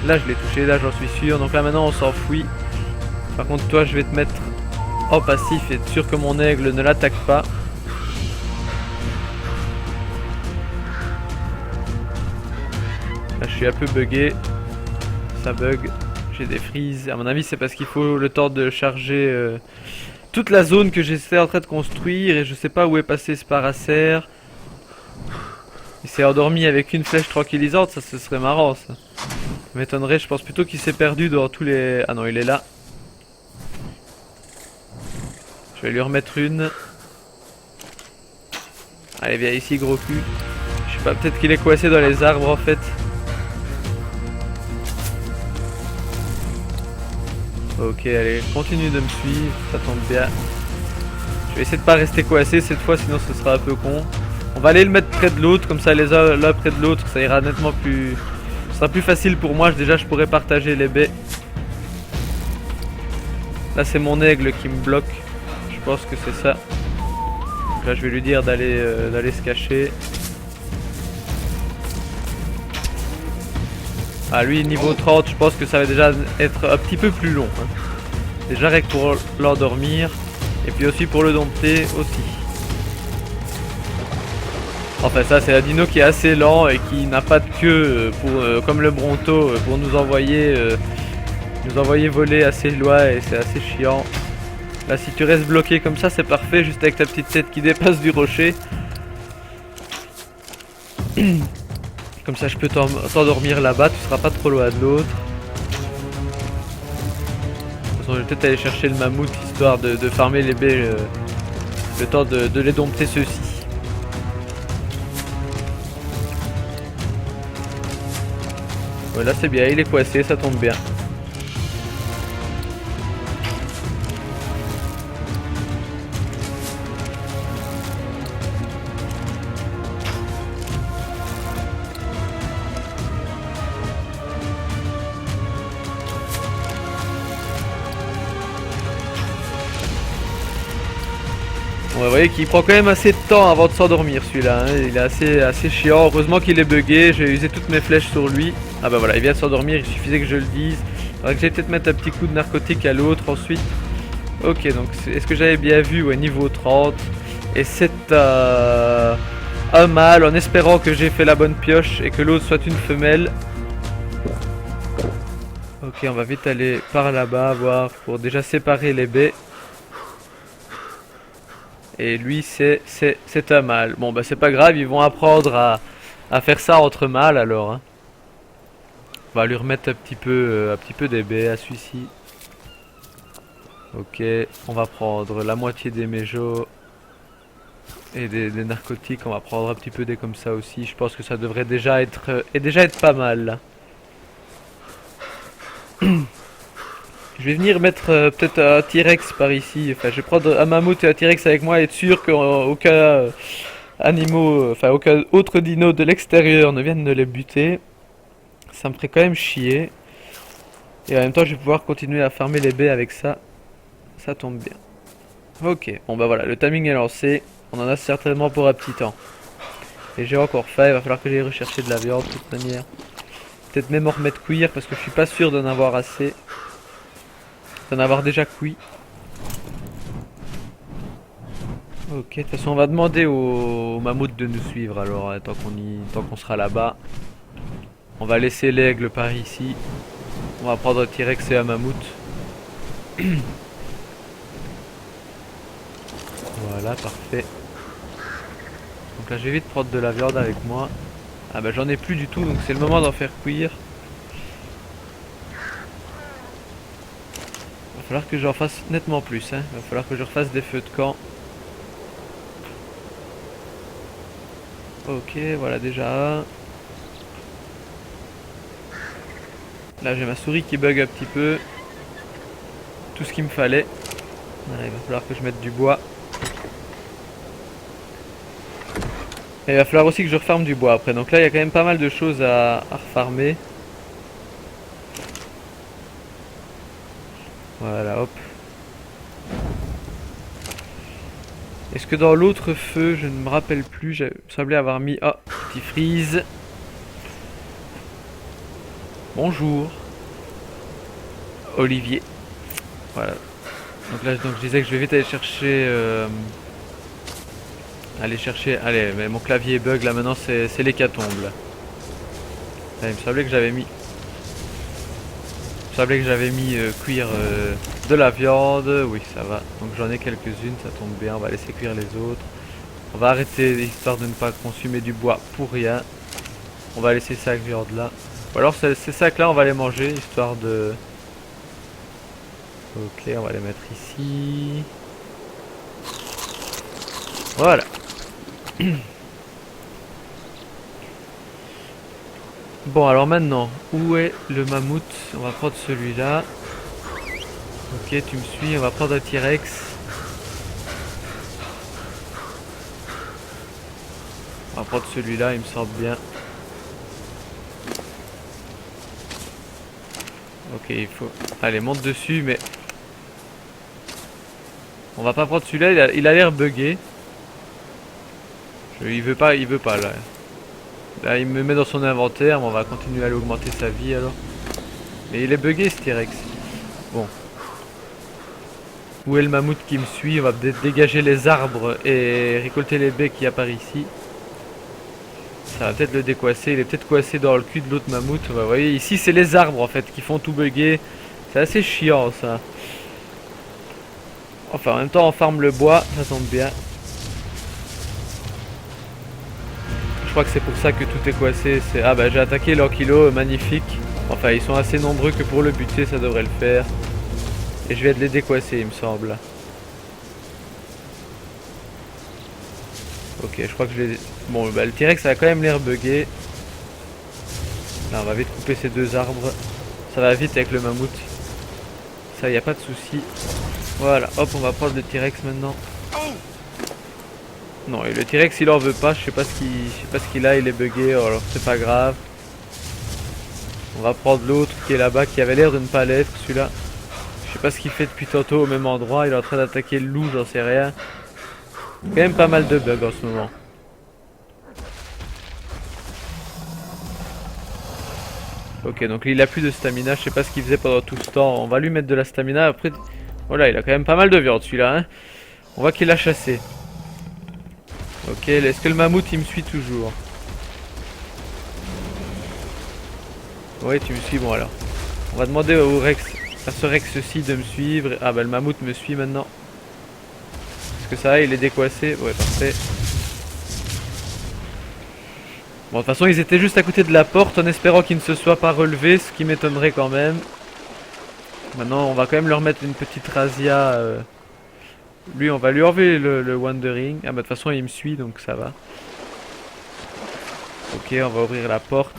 Speaker 1: Là je l'ai touché, là j'en suis sûr. Donc là maintenant on s'enfuit. Par contre toi je vais te mettre en passif et être sûr que mon aigle ne l'attaque pas. Là je suis un peu bugué. Ça bug. J'ai des freezes. À mon avis c'est parce qu'il faut le temps de charger toute la zone que j'étais en train de construire. Et je sais pas où est passé ce Paracère. Il s'est endormi avec une flèche tranquillisante. Ça ce serait marrant ça. Ça m'étonnerait, je pense plutôt qu'il s'est perdu dans tous les... Ah non, il est là. Je vais lui remettre une. Allez, viens ici, gros cul. Je sais pas, peut-être qu'il est coincé dans les arbres en fait. Ok, allez, continue de me suivre, ça tombe bien. Je vais essayer de pas rester coincé cette fois, sinon ce sera un peu con. On va aller le mettre près de l'autre, comme ça les uns l'un près de l'autre, ça ira nettement plus... Ce sera plus facile pour moi, déjà je pourrais partager les baies. Là c'est mon aigle qui me bloque. Je pense que c'est ça. Donc là je vais lui dire d'aller se cacher. Ah lui niveau 30 je pense que ça va déjà être un petit peu plus long. Hein. Déjà rien que pour l'endormir. Et puis aussi pour le dompter aussi. Enfin ça c'est un dino qui est assez lent et qui n'a pas de queue comme le Bronto pour nous envoyer voler assez loin et c'est assez chiant. Là si tu restes bloqué comme ça c'est parfait, juste avec ta petite tête qui dépasse du rocher. Comme ça je peux t'endormir là-bas, tu seras pas trop loin de l'autre. De toute façon je vais peut-être aller chercher le mammouth histoire de farmer les baies le temps de les dompter ceux-ci. Voilà c'est bien, il est coincé, ça tombe bien. Bon, vous voyez qu'il prend quand même assez de temps avant de s'endormir celui-là, hein. Il est assez chiant, heureusement qu'il est bugué, j'ai usé toutes mes flèches sur lui. Ah bah voilà, il vient de s'endormir, il suffisait que je le dise. Alors que j'allais peut-être mettre un petit coup de narcotique à l'autre ensuite. Ok, donc est-ce que j'avais bien vu? Ouais, niveau 30. Et c'est un mâle, en espérant que j'ai fait la bonne pioche et que l'autre soit une femelle. Ok, on va vite aller par là-bas, voir pour déjà séparer les baies. Et lui c'est un mâle. Bon bah c'est pas grave, ils vont apprendre à faire ça entre mâles alors, hein. On va lui remettre un petit peu des baies à celui-ci. Ok, on va prendre la moitié des méjos et des narcotiques. On va prendre un petit peu des comme ça aussi. Je pense que ça devrait déjà être pas mal là. Je vais venir mettre peut-être un T-Rex par ici. Enfin, je vais prendre un mammouth et un T-Rex avec moi et être sûr qu'aucun aucun autre dino de l'extérieur ne vienne de les buter. Ça me ferait quand même chier. Et en même temps, je vais pouvoir continuer à farmer les baies avec ça. Ça tombe bien. Ok, bon bah voilà, le timing est lancé. On en a certainement pour un petit temps. Et j'ai encore faim, il va falloir que j'aille rechercher de la viande de toute manière. Peut-être même en remettre cuire parce que je suis pas sûr d'en avoir assez. D'en avoir déjà cuit. Ok, de toute façon on va demander au mammouth de nous suivre alors, tant qu'on sera là-bas. On va laisser l'aigle par ici. On va prendre un T-Rex et un mammouth. Voilà, parfait. Donc là je vais vite prendre de la viande avec moi. Ah bah j'en ai plus du tout, donc c'est le moment d'en faire cuire. Va falloir que j'en fasse nettement plus, hein. Va falloir que je refasse des feux de camp. Ok, voilà déjà un. Là j'ai ma souris qui bug un petit peu. Tout ce qu'il me fallait. Voilà, il va falloir que je mette du bois. Et il va falloir aussi que je refarme du bois après. Donc là il y a quand même pas mal de choses à refarmer. Voilà, hop. Est-ce que dans l'autre feu, je ne me rappelle plus, il me semblait avoir mis... Ah, petit freeze. Bonjour. Olivier. Voilà. Donc là, je disais que je vais vite aller chercher... Allez, mais mon clavier bug là maintenant, c'est l'hécatombe là. Là, il me semblait que j'avais mis... cuire de la viande. Oui, ça va. Donc j'en ai quelques-unes, ça tombe bien. On va laisser cuire les autres. On va arrêter histoire de ne pas consumer du bois pour rien. On va laisser ça viande là. Ou alors ces sacs là, on va les manger histoire de... Ok, on va les mettre ici. Voilà. Bon, alors maintenant, où est le mammouth? On va prendre celui-là. Ok, tu me suis, on va prendre un T-Rex. On va prendre celui-là, il me semble bien. Ok, il faut... Allez, monte dessus, mais... On va pas prendre celui-là, il a l'air bugué. Il veut pas là. Là, il me met dans son inventaire, mais on va continuer à augmenter sa vie alors. Mais il est bugué ce T-Rex. Bon. Où est le mammouth qui me suit? On va peut-être dégager les arbres et récolter les baies qu'il y a par ici. Ça va peut-être le décoincer. Il est peut-être coincé dans le cul de l'autre mammouth. Vous voyez, ici c'est les arbres en fait qui font tout bugger. C'est assez chiant ça. Enfin, en même temps, on farme le bois, ça tombe bien. Je crois que c'est pour ça que tout est coincé. Ah bah j'ai attaqué l'Ankylo, magnifique. Enfin, ils sont assez nombreux que pour le buter, ça devrait le faire. Et je vais de les décoincer, il me semble. Ok, je crois que je l'ai... Bon, bah le T-Rex, ça a quand même l'air buggé. Là, on va vite couper ces deux arbres. Ça va vite avec le mammouth. Ça, y a pas de souci. Voilà, hop, on va prendre le T-Rex maintenant. Non, et le T-Rex, il en veut pas. Je sais pas ce qu'il a, il est buggé. Alors, c'est pas grave. On va prendre l'autre qui est là-bas, qui avait l'air de ne pas l'être, celui-là. Je sais pas ce qu'il fait depuis tantôt au même endroit. Il est en train d'attaquer le loup, j'en sais rien. Quand même pas mal de bugs en ce moment. Ok, donc il a plus de stamina. Je sais pas ce qu'il faisait pendant tout ce temps. On va lui mettre de la stamina. Après, voilà, il a quand même pas mal de viande celui-là. Hein. On voit qu'il a chassé. Ok, est-ce que le mammouth il me suit toujours? Oui, tu me suis. Bon alors. On va demander au Rex, à ce Rex-ci de me suivre. Ah bah le mammouth me suit maintenant. Est-ce que ça va, il est décoincé? Ouais, parfait. Bon, de toute façon, ils étaient juste à côté de la porte en espérant qu'ils ne se soient pas relevés, ce qui m'étonnerait quand même. Maintenant, on va quand même leur mettre une petite razzia. Lui, on va lui enlever le Wandering. Ah bah de toute façon, il me suit, donc ça va. Ok, on va ouvrir la porte.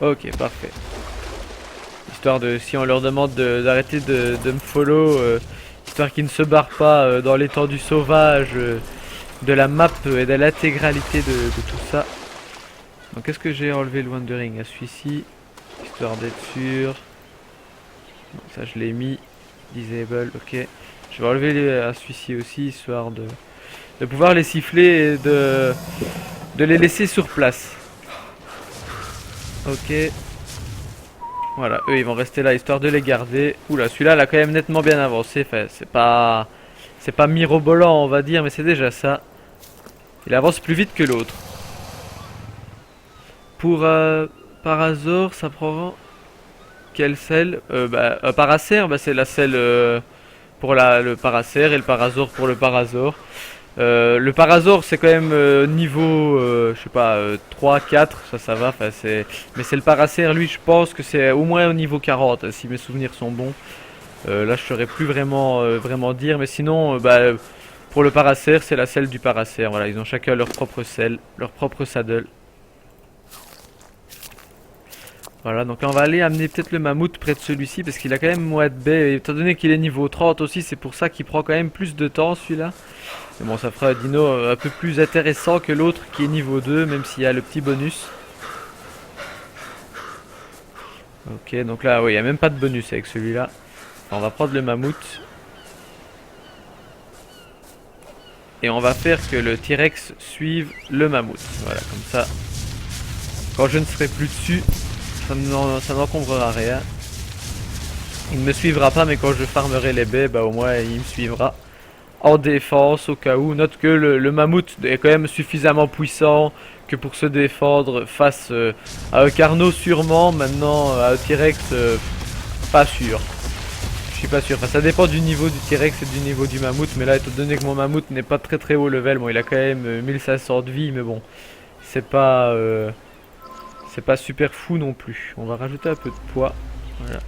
Speaker 1: Ok, parfait. Histoire de, si on leur demande d'arrêter de me follow, histoire qu'ils ne se barrent pas dans l'étendue sauvage de la map et de l'intégralité de tout ça. Donc est-ce que j'ai enlevé le Wandering à celui-ci, histoire d'être sûr. Non, ça je l'ai mis. Disable, ok. Je vais enlever à celui-ci aussi, histoire de pouvoir les siffler et de les laisser sur place. Ok. Voilà, eux ils vont rester là histoire de les garder. Oula, celui-là, il a quand même nettement bien avancé. Enfin, c'est pas mirobolant, on va dire, mais c'est déjà ça. Il avance plus vite que l'autre. Pour Parazor, ça prend quelle selle? Paracer, bah, c'est la selle pour le Paracer et le Parazor pour le Parazor. Le Parazor c'est quand même niveau je sais pas 3 4 ça va mais c'est le Paracer lui je pense que c'est au moins au niveau 40 si mes souvenirs sont bons. Là je saurais plus vraiment dire mais sinon pour le Paracer c'est la selle du Paracer. Voilà, ils ont chacun leur propre selle, leur propre saddle. Voilà, donc là, on va aller amener peut-être le mammouth près de celui-ci parce qu'il a quand même moins de baies. Et étant donné qu'il est niveau 30 aussi, c'est pour ça qu'il prend quand même plus de temps celui-là. Mais bon, ça fera un dino un peu plus intéressant que l'autre qui est niveau 2, même s'il y a le petit bonus. Ok, donc là, oui, il n'y a même pas de bonus avec celui-là. On va prendre le mammouth. Et on va faire que le T-Rex suive le mammouth. Voilà, comme ça. Quand je ne serai plus dessus, ça n'encombrera rien. Il ne me suivra pas, mais quand je farmerai les baies, bah au moins il me suivra. En défense, au cas où. Note que le mammouth est quand même suffisamment puissant que pour se défendre face à un Carno sûrement. Maintenant, à un T-Rex, pas sûr. Je suis pas sûr. Enfin, ça dépend du niveau du T-Rex et du niveau du mammouth. Mais là, étant donné que mon mammouth n'est pas très haut level, bon, il a quand même 1500 de vie, mais bon, c'est pas super fou non plus. On va rajouter un peu de poids. Voilà.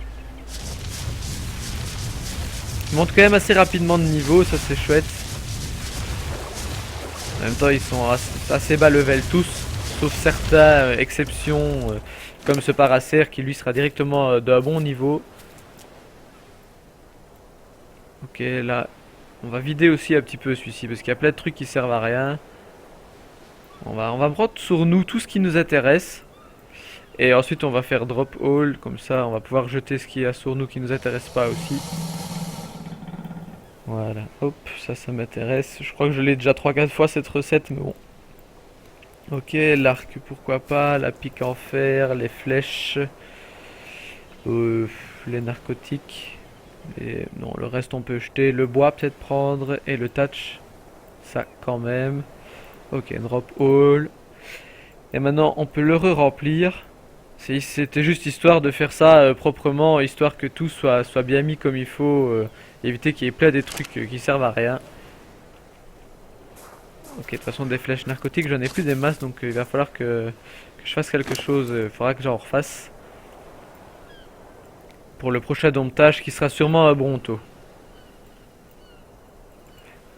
Speaker 1: Ils montent quand même assez rapidement de niveau, ça c'est chouette. En même temps, ils sont assez bas level tous, sauf certains exceptions, comme ce Paracer qui lui sera directement d'un bon niveau. Ok, là, on va vider aussi un petit peu celui-ci parce qu'il y a plein de trucs qui servent à rien. On va prendre sur nous tout ce qui nous intéresse. Et ensuite, on va faire drop all, comme ça, on va pouvoir jeter ce qu'il y a sur nous qui nous intéresse pas aussi. Voilà, hop, ça m'intéresse. Je crois que je l'ai déjà 3-4 fois cette recette, mais bon. Ok, l'arc, pourquoi pas, la pique en fer, les flèches, les narcotiques. Et non, le reste on peut jeter. Le bois peut-être prendre, et le thatch, ça quand même. Ok, drop all. Et maintenant on peut le re-remplir. C'était juste histoire de faire ça proprement, histoire que tout soit bien mis comme il faut, éviter qu'il y ait plein des trucs qui servent à rien. Ok, de toute façon des flèches narcotiques, j'en ai plus des masses, donc il va falloir que je fasse quelque chose, il faudra que j'en refasse. Pour le prochain domptage qui sera sûrement à Bronto.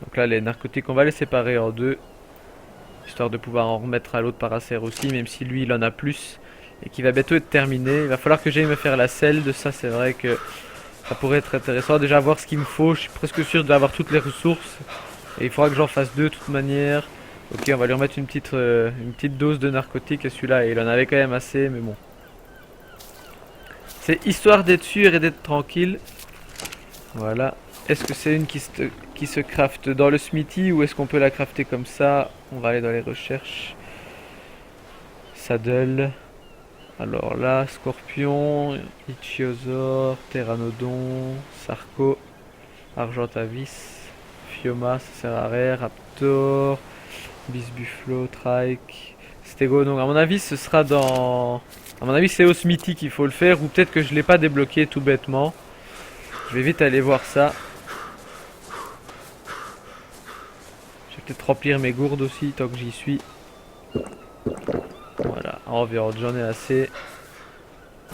Speaker 1: Donc là les narcotiques on va les séparer en deux. Histoire de pouvoir en remettre à l'autre paracère aussi, même si lui il en a plus. Et qui va bientôt être terminé. Il va falloir que j'aille me faire la selle de ça, c'est vrai que ça pourrait être intéressant. Déjà voir ce qu'il me faut, je suis presque sûr d'avoir toutes les ressources. Et il faudra que j'en fasse deux de toute manière. Ok, on va lui remettre une petite dose de narcotique et celui-là il en avait quand même assez, mais bon. C'est histoire d'être sûr et d'être tranquille. Voilà. Est-ce que c'est une qui se crafte dans le smithy ou est-ce qu'on peut la crafter comme ça? On va aller dans les recherches. Saddle. Alors là, Scorpion, Ichthyosaure, Pteranodon, Sarco, Argentavis, Phioma, ça sert à rien, Raptor, Bisbuffalo, Trike, Stego. Donc à mon avis ce sera dans... À mon avis c'est au smithy qu'il faut le faire ou peut-être que je l'ai pas débloqué tout bêtement. Je vais vite aller voir ça. Je vais peut-être remplir mes gourdes aussi tant que j'y suis. Voilà, en viande, j'en ai assez.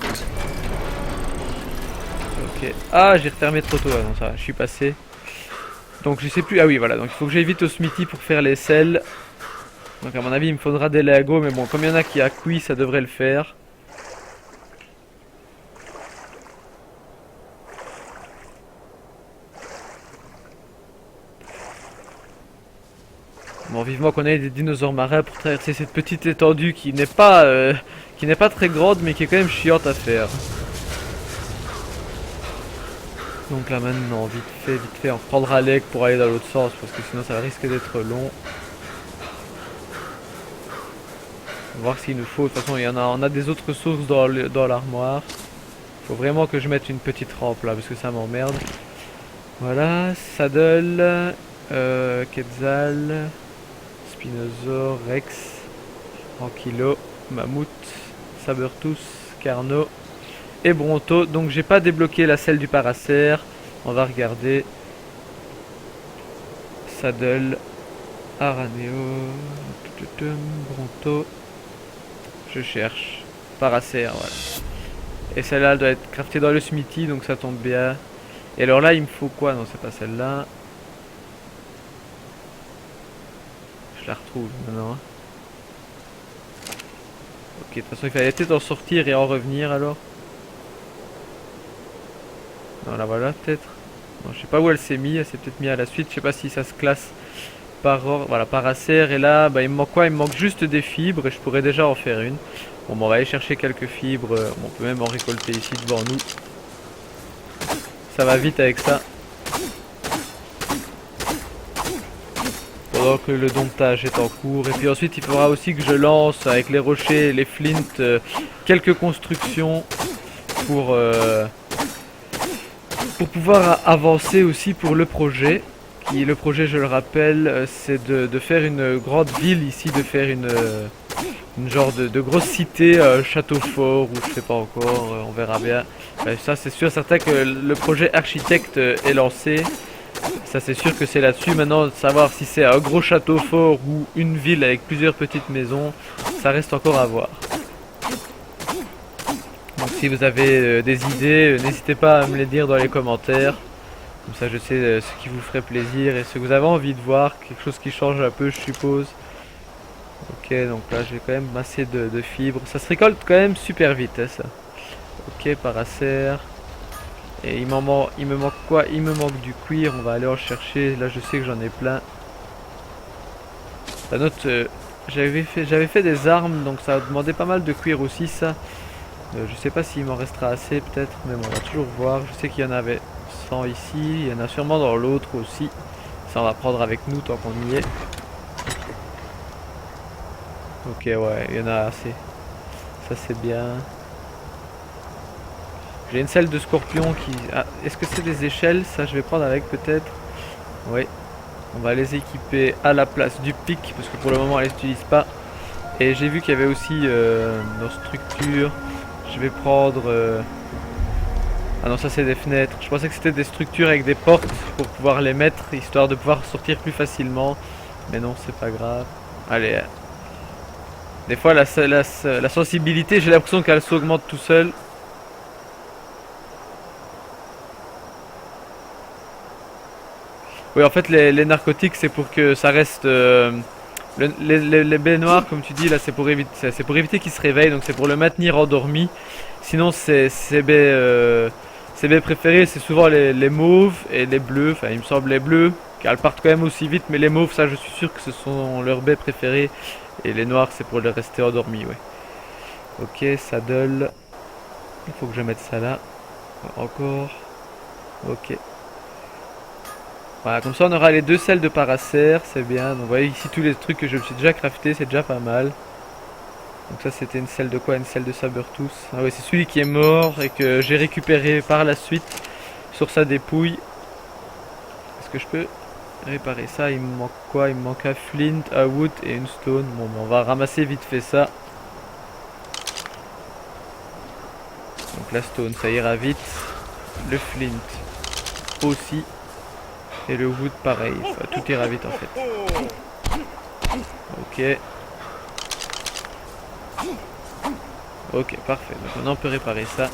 Speaker 1: Ok. Ah, j'ai refermé trop tôt. Ah non, ça va, je suis passé. Donc je sais plus. Ah oui, voilà. Donc il faut que j'aille vite au smithy pour faire les selles. Donc à mon avis, il me faudra des Legos. Mais bon, comme il y en a qui a cuit, ça devrait le faire. Bon, vivement qu'on ait des dinosaures marins pour traverser cette petite étendue qui n'est pas très grande, mais qui est quand même chiante à faire. Donc là maintenant, vite fait, on reprendra l'aigle pour aller dans l'autre sens, parce que sinon ça risque d'être long. On va voir ce qu'il nous faut. De toute façon, on a des autres ressources dans l'armoire. Faut vraiment que je mette une petite rampe là, parce que ça m'emmerde. Voilà, Saddle, Quetzal, Spinosaure, Rex, Ankylo, Mammouth, Sabertooth, Carno et Bronto. Donc j'ai pas débloqué la selle du paracère. On va regarder. Saddle, Araneo, Bronto. Je cherche. Paracère, voilà. Et celle-là doit être craftée dans le smithy, donc ça tombe bien. Et alors là, il me faut quoi? Non, c'est pas celle-là. Je la retrouve maintenant. Ok, de toute façon, il fallait peut-être en sortir et en revenir alors. Non, là voilà, peut-être. Non, je sais pas où elle s'est mise. Elle s'est peut-être mise à la suite. Je sais pas si ça se classe par ordre. Voilà, paracère. Et là, bah, il me manque quoi? Il me manque juste des fibres et je pourrais déjà en faire une. Bon, bah, on va aller chercher quelques fibres. On peut même en récolter ici devant nous. Ça va vite avec ça. Pendant que le domptage est en cours. Et puis ensuite, il faudra aussi que je lance avec les rochers, les flints, quelques constructions pour pouvoir avancer aussi pour le projet. Le projet, je le rappelle, c'est de faire une grande ville ici, de faire une genre de grosse cité, château fort ou je sais pas encore, on verra bien. Ça c'est sûr certain que le projet architecte est lancé. Ça c'est sûr que c'est là-dessus. Maintenant de savoir si c'est un gros château fort ou une ville avec plusieurs petites maisons, ça reste encore à voir. Donc si vous avez des idées, n'hésitez pas à me les dire dans les commentaires. Comme ça je sais ce qui vous ferait plaisir et ce que vous avez envie de voir, quelque chose qui change un peu je suppose. Ok, donc là j'ai quand même assez de fibres. Ça se récolte quand même super vite hein, ça. Ok, paracère. Et il me manque quoi? Il me manque du cuir, on va aller en chercher. Là je sais que j'en ai plein. La note, j'avais fait des armes, donc ça a demandé pas mal de cuir aussi ça. Je sais pas s'il m'en restera assez peut-être, mais bon on va toujours voir. Je sais qu'il y en avait 100 ici, il y en a sûrement dans l'autre aussi. Ça on va prendre avec nous tant qu'on y est. Ok ouais, il y en a assez. Ça c'est bien. J'ai une selle de scorpion qui... Ah, est-ce que c'est des échelles? Ça je vais prendre avec peut-être. Oui. On va les équiper à la place du pic parce que pour le moment elle les utilise pas. Et j'ai vu qu'il y avait aussi nos structures. Je vais prendre... Ah non, ça c'est des fenêtres. Je pensais que c'était des structures avec des portes pour pouvoir les mettre, histoire de pouvoir sortir plus facilement. Mais non, c'est pas grave. Allez. Des fois, la sensibilité, j'ai l'impression qu'elle s'augmente tout seul. Oui, en fait, les narcotiques, c'est pour que ça reste... les baies noires, comme tu dis, là, c'est pour éviter qu'ils se réveillent, donc c'est pour le maintenir endormi. Sinon, ses baies préférées, c'est souvent les mauves et les bleus. Enfin, il me semble les bleus, car elles partent quand même aussi vite, mais les mauves, ça, je suis sûr que ce sont leurs baies préférées. Et les noirs, c'est pour les rester endormis, ouais. Ok, saddle. Il faut que je mette ça là. Encore. Ok. Voilà, comme ça on aura les deux selles de Paracer, c'est bien. Donc vous voyez ici tous les trucs que je me suis déjà crafté, c'est déjà pas mal. Donc ça c'était une selle de quoi? Une selle de Sabertooth. Ah ouais, c'est celui qui est mort et que j'ai récupéré par la suite sur sa dépouille. Est-ce que je peux réparer ça? Il me manque quoi? Il me manque un flint, un wood et une stone. Bon, on va ramasser vite fait ça. Donc la stone ça ira vite. Le flint aussi. Et le wood pareil, enfin, tout ira vite en fait. Ok. Ok, parfait. Donc maintenant on peut réparer ça.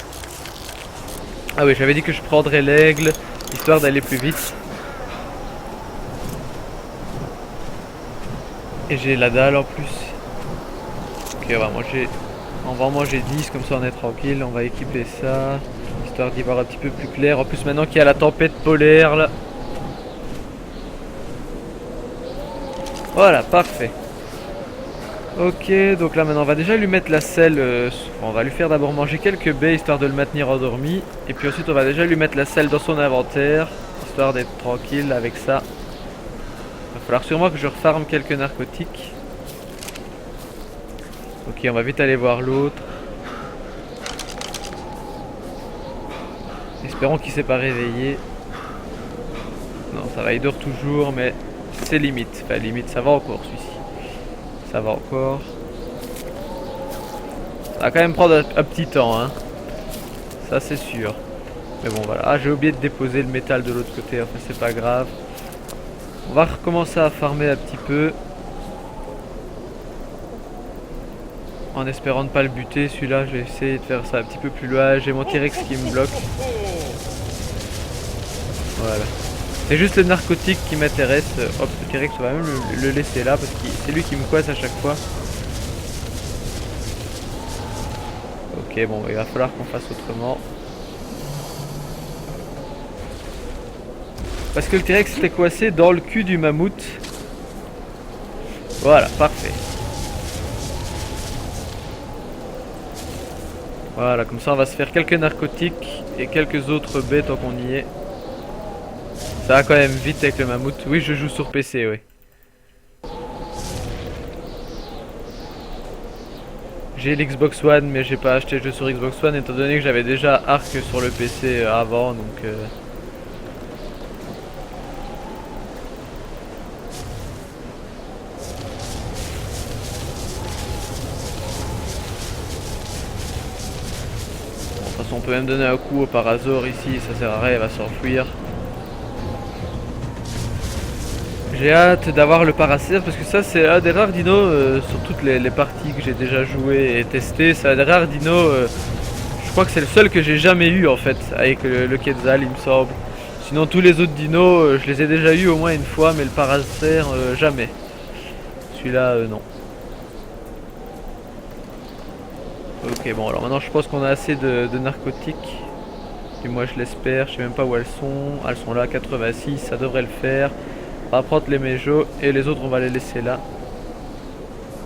Speaker 1: Ah oui, j'avais dit que je prendrais l'aigle, histoire d'aller plus vite. Et j'ai la dalle en plus. Ok, on va en manger 10, comme ça on est tranquille. On va équiper ça, histoire d'y voir un petit peu plus clair. En plus maintenant qu'il y a la tempête polaire là. Voilà, parfait. Ok, donc là maintenant on va déjà lui mettre la selle, on va lui faire d'abord manger quelques baies histoire de le maintenir endormi. Et puis ensuite on va déjà lui mettre la selle dans son inventaire, histoire d'être tranquille avec ça. Il va falloir sûrement que je refarme quelques narcotiques. Ok, on va vite aller voir l'autre. Espérons qu'il s'est pas réveillé. Non, ça va, il dort toujours, mais c'est limite. Enfin limite, ça va encore celui-ci. Ça va encore. Ça va quand même prendre un petit temps, hein. Ça c'est sûr. Mais bon voilà. Ah, j'ai oublié de déposer le métal de l'autre côté. Enfin c'est pas grave. On va recommencer à farmer un petit peu. En espérant ne pas le buter. Celui-là je vais essayer de faire ça un petit peu plus loin. J'ai mon T-Rex qui me bloque. Voilà. C'est juste le narcotique qui m'intéresse. Hop, le T-Rex on va même le laisser là. Parce que c'est lui qui me coince à chaque fois. Ok, bon, il va falloir qu'on fasse autrement. Parce que le T-Rex était coincé dans le cul du mammouth. Voilà, parfait. Voilà, comme ça on va se faire quelques narcotiques et quelques autres bêtes tant qu'on y est. Ça va quand même vite avec le mammouth. Oui, je joue sur PC, oui. J'ai l'Xbox One, mais j'ai pas acheté le jeu sur Xbox One étant donné que j'avais déjà Ark sur le PC avant, donc... De toute façon, on peut même donner un coup au Parasaur ici, ça sert à rien, il va s'enfuir. J'ai hâte d'avoir le Paracer parce que ça c'est un des rares dinos sur toutes les parties que j'ai déjà joué et testé. C'est un des rares dinos, je crois que c'est le seul que j'ai jamais eu en fait avec le Quetzal il me semble. Sinon tous les autres dinos je les ai déjà eu au moins une fois mais le Paracer jamais. Celui-là non. Ok bon alors maintenant je pense qu'on a assez de narcotiques. Du moins je l'espère, je sais même pas où elles sont. Elles sont là 86, ça devrait le faire. On va prendre les méjos et les autres on va les laisser là.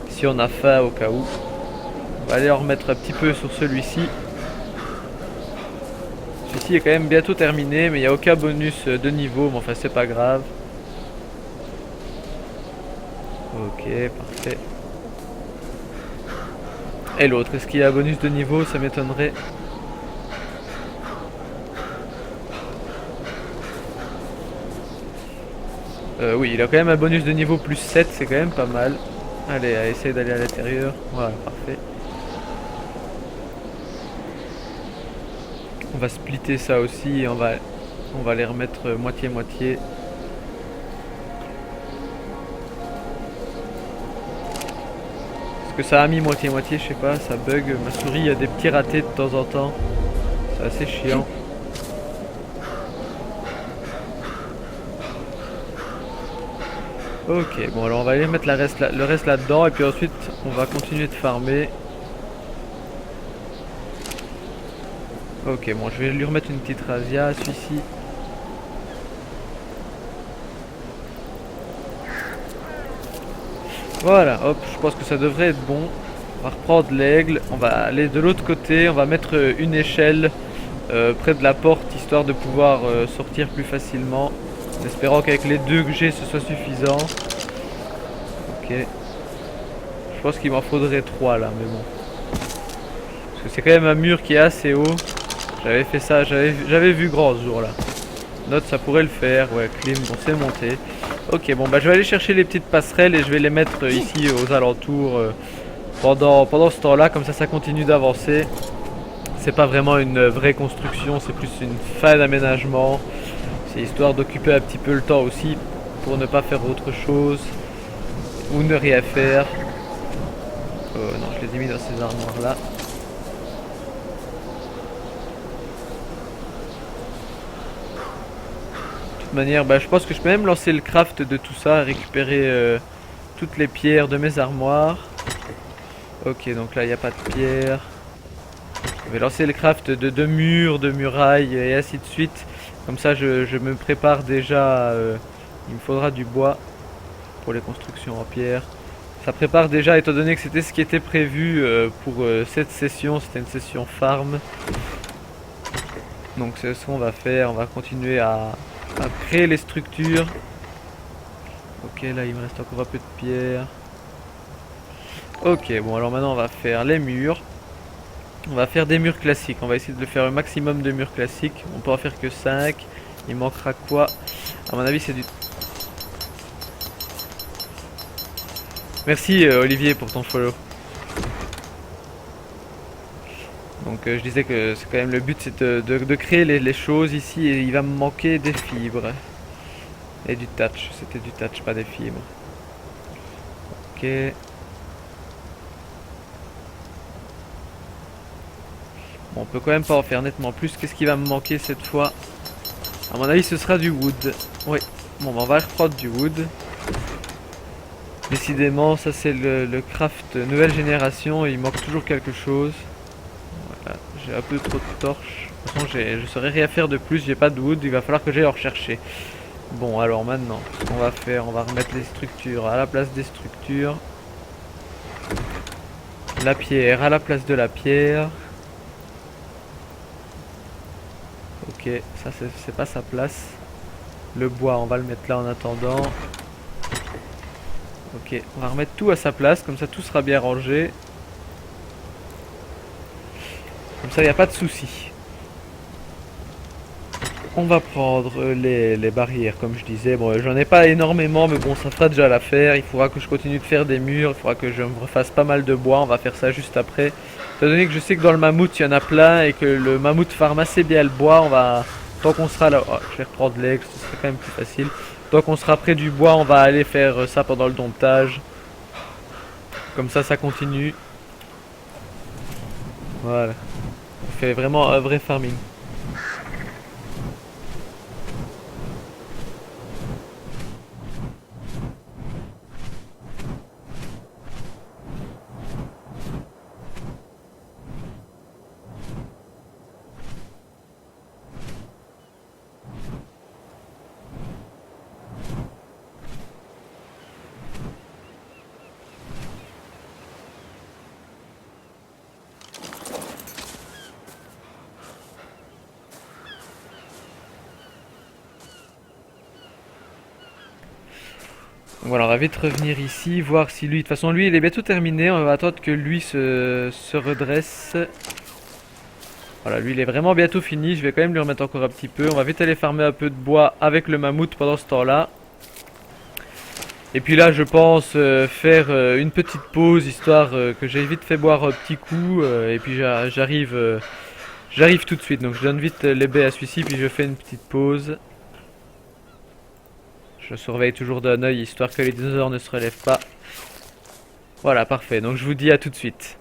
Speaker 1: Si on a faim au cas où. On va aller en remettre un petit peu sur celui-ci. Celui-ci est quand même bientôt terminé mais il n'y a aucun bonus de niveau. Mais enfin c'est pas grave. Ok parfait. Et l'autre, est-ce qu'il y a un bonus de niveau? Ça m'étonnerait. Oui, il a quand même un bonus de niveau plus 7, c'est quand même pas mal. Allez, essaye d'aller à l'intérieur. Voilà, parfait. On va splitter ça aussi et on va les remettre moitié-moitié. Parce que ça a mis moitié-moitié, je sais pas, ça bug. Ma souris, il y a des petits ratés de temps en temps. C'est assez chiant. Ok, bon alors on va aller mettre le reste là-dedans et puis ensuite on va continuer de farmer. Ok, bon je vais lui remettre une petite razzia à celui-ci. Voilà, hop, je pense que ça devrait être bon. On va reprendre l'aigle, on va aller de l'autre côté, on va mettre une échelle près de la porte histoire de pouvoir sortir plus facilement. En espérant qu'avec les deux que j'ai ce soit suffisant. Ok. Je pense qu'il m'en faudrait 3 là, mais bon. Parce que c'est quand même un mur qui est assez haut. J'avais fait ça, j'avais vu grand ce jour-là. Note, ça pourrait le faire. Ouais, clim, bon, c'est monté. Ok, bon, bah je vais aller chercher les petites passerelles et je vais les mettre ici aux alentours pendant ce temps-là. Comme ça continue d'avancer. C'est pas vraiment une vraie construction, c'est plus une fin d'aménagement. C'est histoire d'occuper un petit peu le temps aussi pour ne pas faire autre chose ou ne rien faire. Non, je les ai mis dans ces armoires là. De toute manière, bah, je pense que je peux même lancer le craft de tout ça, récupérer toutes les pierres de mes armoires. Ok, donc là il n'y a pas de pierre. Je vais lancer le craft de 2 murs, de murailles et ainsi de suite. Comme ça je me prépare déjà, il me faudra du bois pour les constructions en pierre. Ça prépare déjà, étant donné que c'était ce qui était prévu pour cette session, c'était une session farm. Donc c'est ce qu'on va faire, on va continuer à créer les structures. Ok, là il me reste encore un peu de pierre. Ok, bon alors maintenant on va faire les murs. On va faire des murs classiques, on va essayer de le faire un maximum de murs classiques. On peut en faire que 5. Il manquera quoi? À mon avis c'est du... Merci Olivier pour ton follow. Donc je disais que c'est quand même le but, c'est de créer les choses ici et il va me manquer des fibres. Et du thatch, c'était du thatch, pas des fibres. Ok. Bon, on peut quand même pas en faire nettement plus. Qu'est-ce qui va me manquer cette fois? À mon avis ce sera du wood. Oui, bon bah, on va reprendre du wood. Décidément ça c'est le craft nouvelle génération, il manque toujours quelque chose. Voilà, j'ai un peu trop de torches. De toute façon je saurais rien faire de plus, j'ai pas de wood, il va falloir que j'aille en rechercher. Bon alors maintenant, ce qu'on va faire, on va remettre les structures à la place des structures. La pierre à la place de la pierre. Ok, ça c'est pas sa place. Le bois, on va le mettre là en attendant. Ok, on va remettre tout à sa place, comme ça tout sera bien rangé. Comme ça il n'y a pas de souci. On va prendre les barrières comme je disais. Bon, j'en ai pas énormément, mais bon, ça fera déjà l'affaire. Il faudra que je continue de faire des murs, il faudra que je me refasse pas mal de bois. On va faire ça juste après. Étant donné que je sais que dans le mammouth il y en a plein et que le mammouth farme assez bien le bois, on va... Tant qu'on sera là... Oh, je vais reprendre l'aigle, ce serait quand même plus facile. Tant qu'on sera près du bois, on va aller faire ça pendant le domptage. Comme ça continue. Voilà. On fait vraiment un vrai farming. Donc voilà, on va vite revenir ici, voir si lui... De toute façon, lui, il est bientôt terminé. On va attendre que lui se redresse. Voilà, lui, il est vraiment bientôt fini. Je vais quand même lui remettre encore un petit peu. On va vite aller farmer un peu de bois avec le mammouth pendant ce temps-là. Et puis là, je pense faire une petite pause, histoire que j'ai vite fait boire un petit coup, et puis j'arrive tout de suite. Donc je donne vite les baies à celui-ci, puis je fais une petite pause. Je surveille toujours d'un œil, histoire que les dinosaures ne se relèvent pas. Voilà, parfait. Donc je vous dis à tout de suite.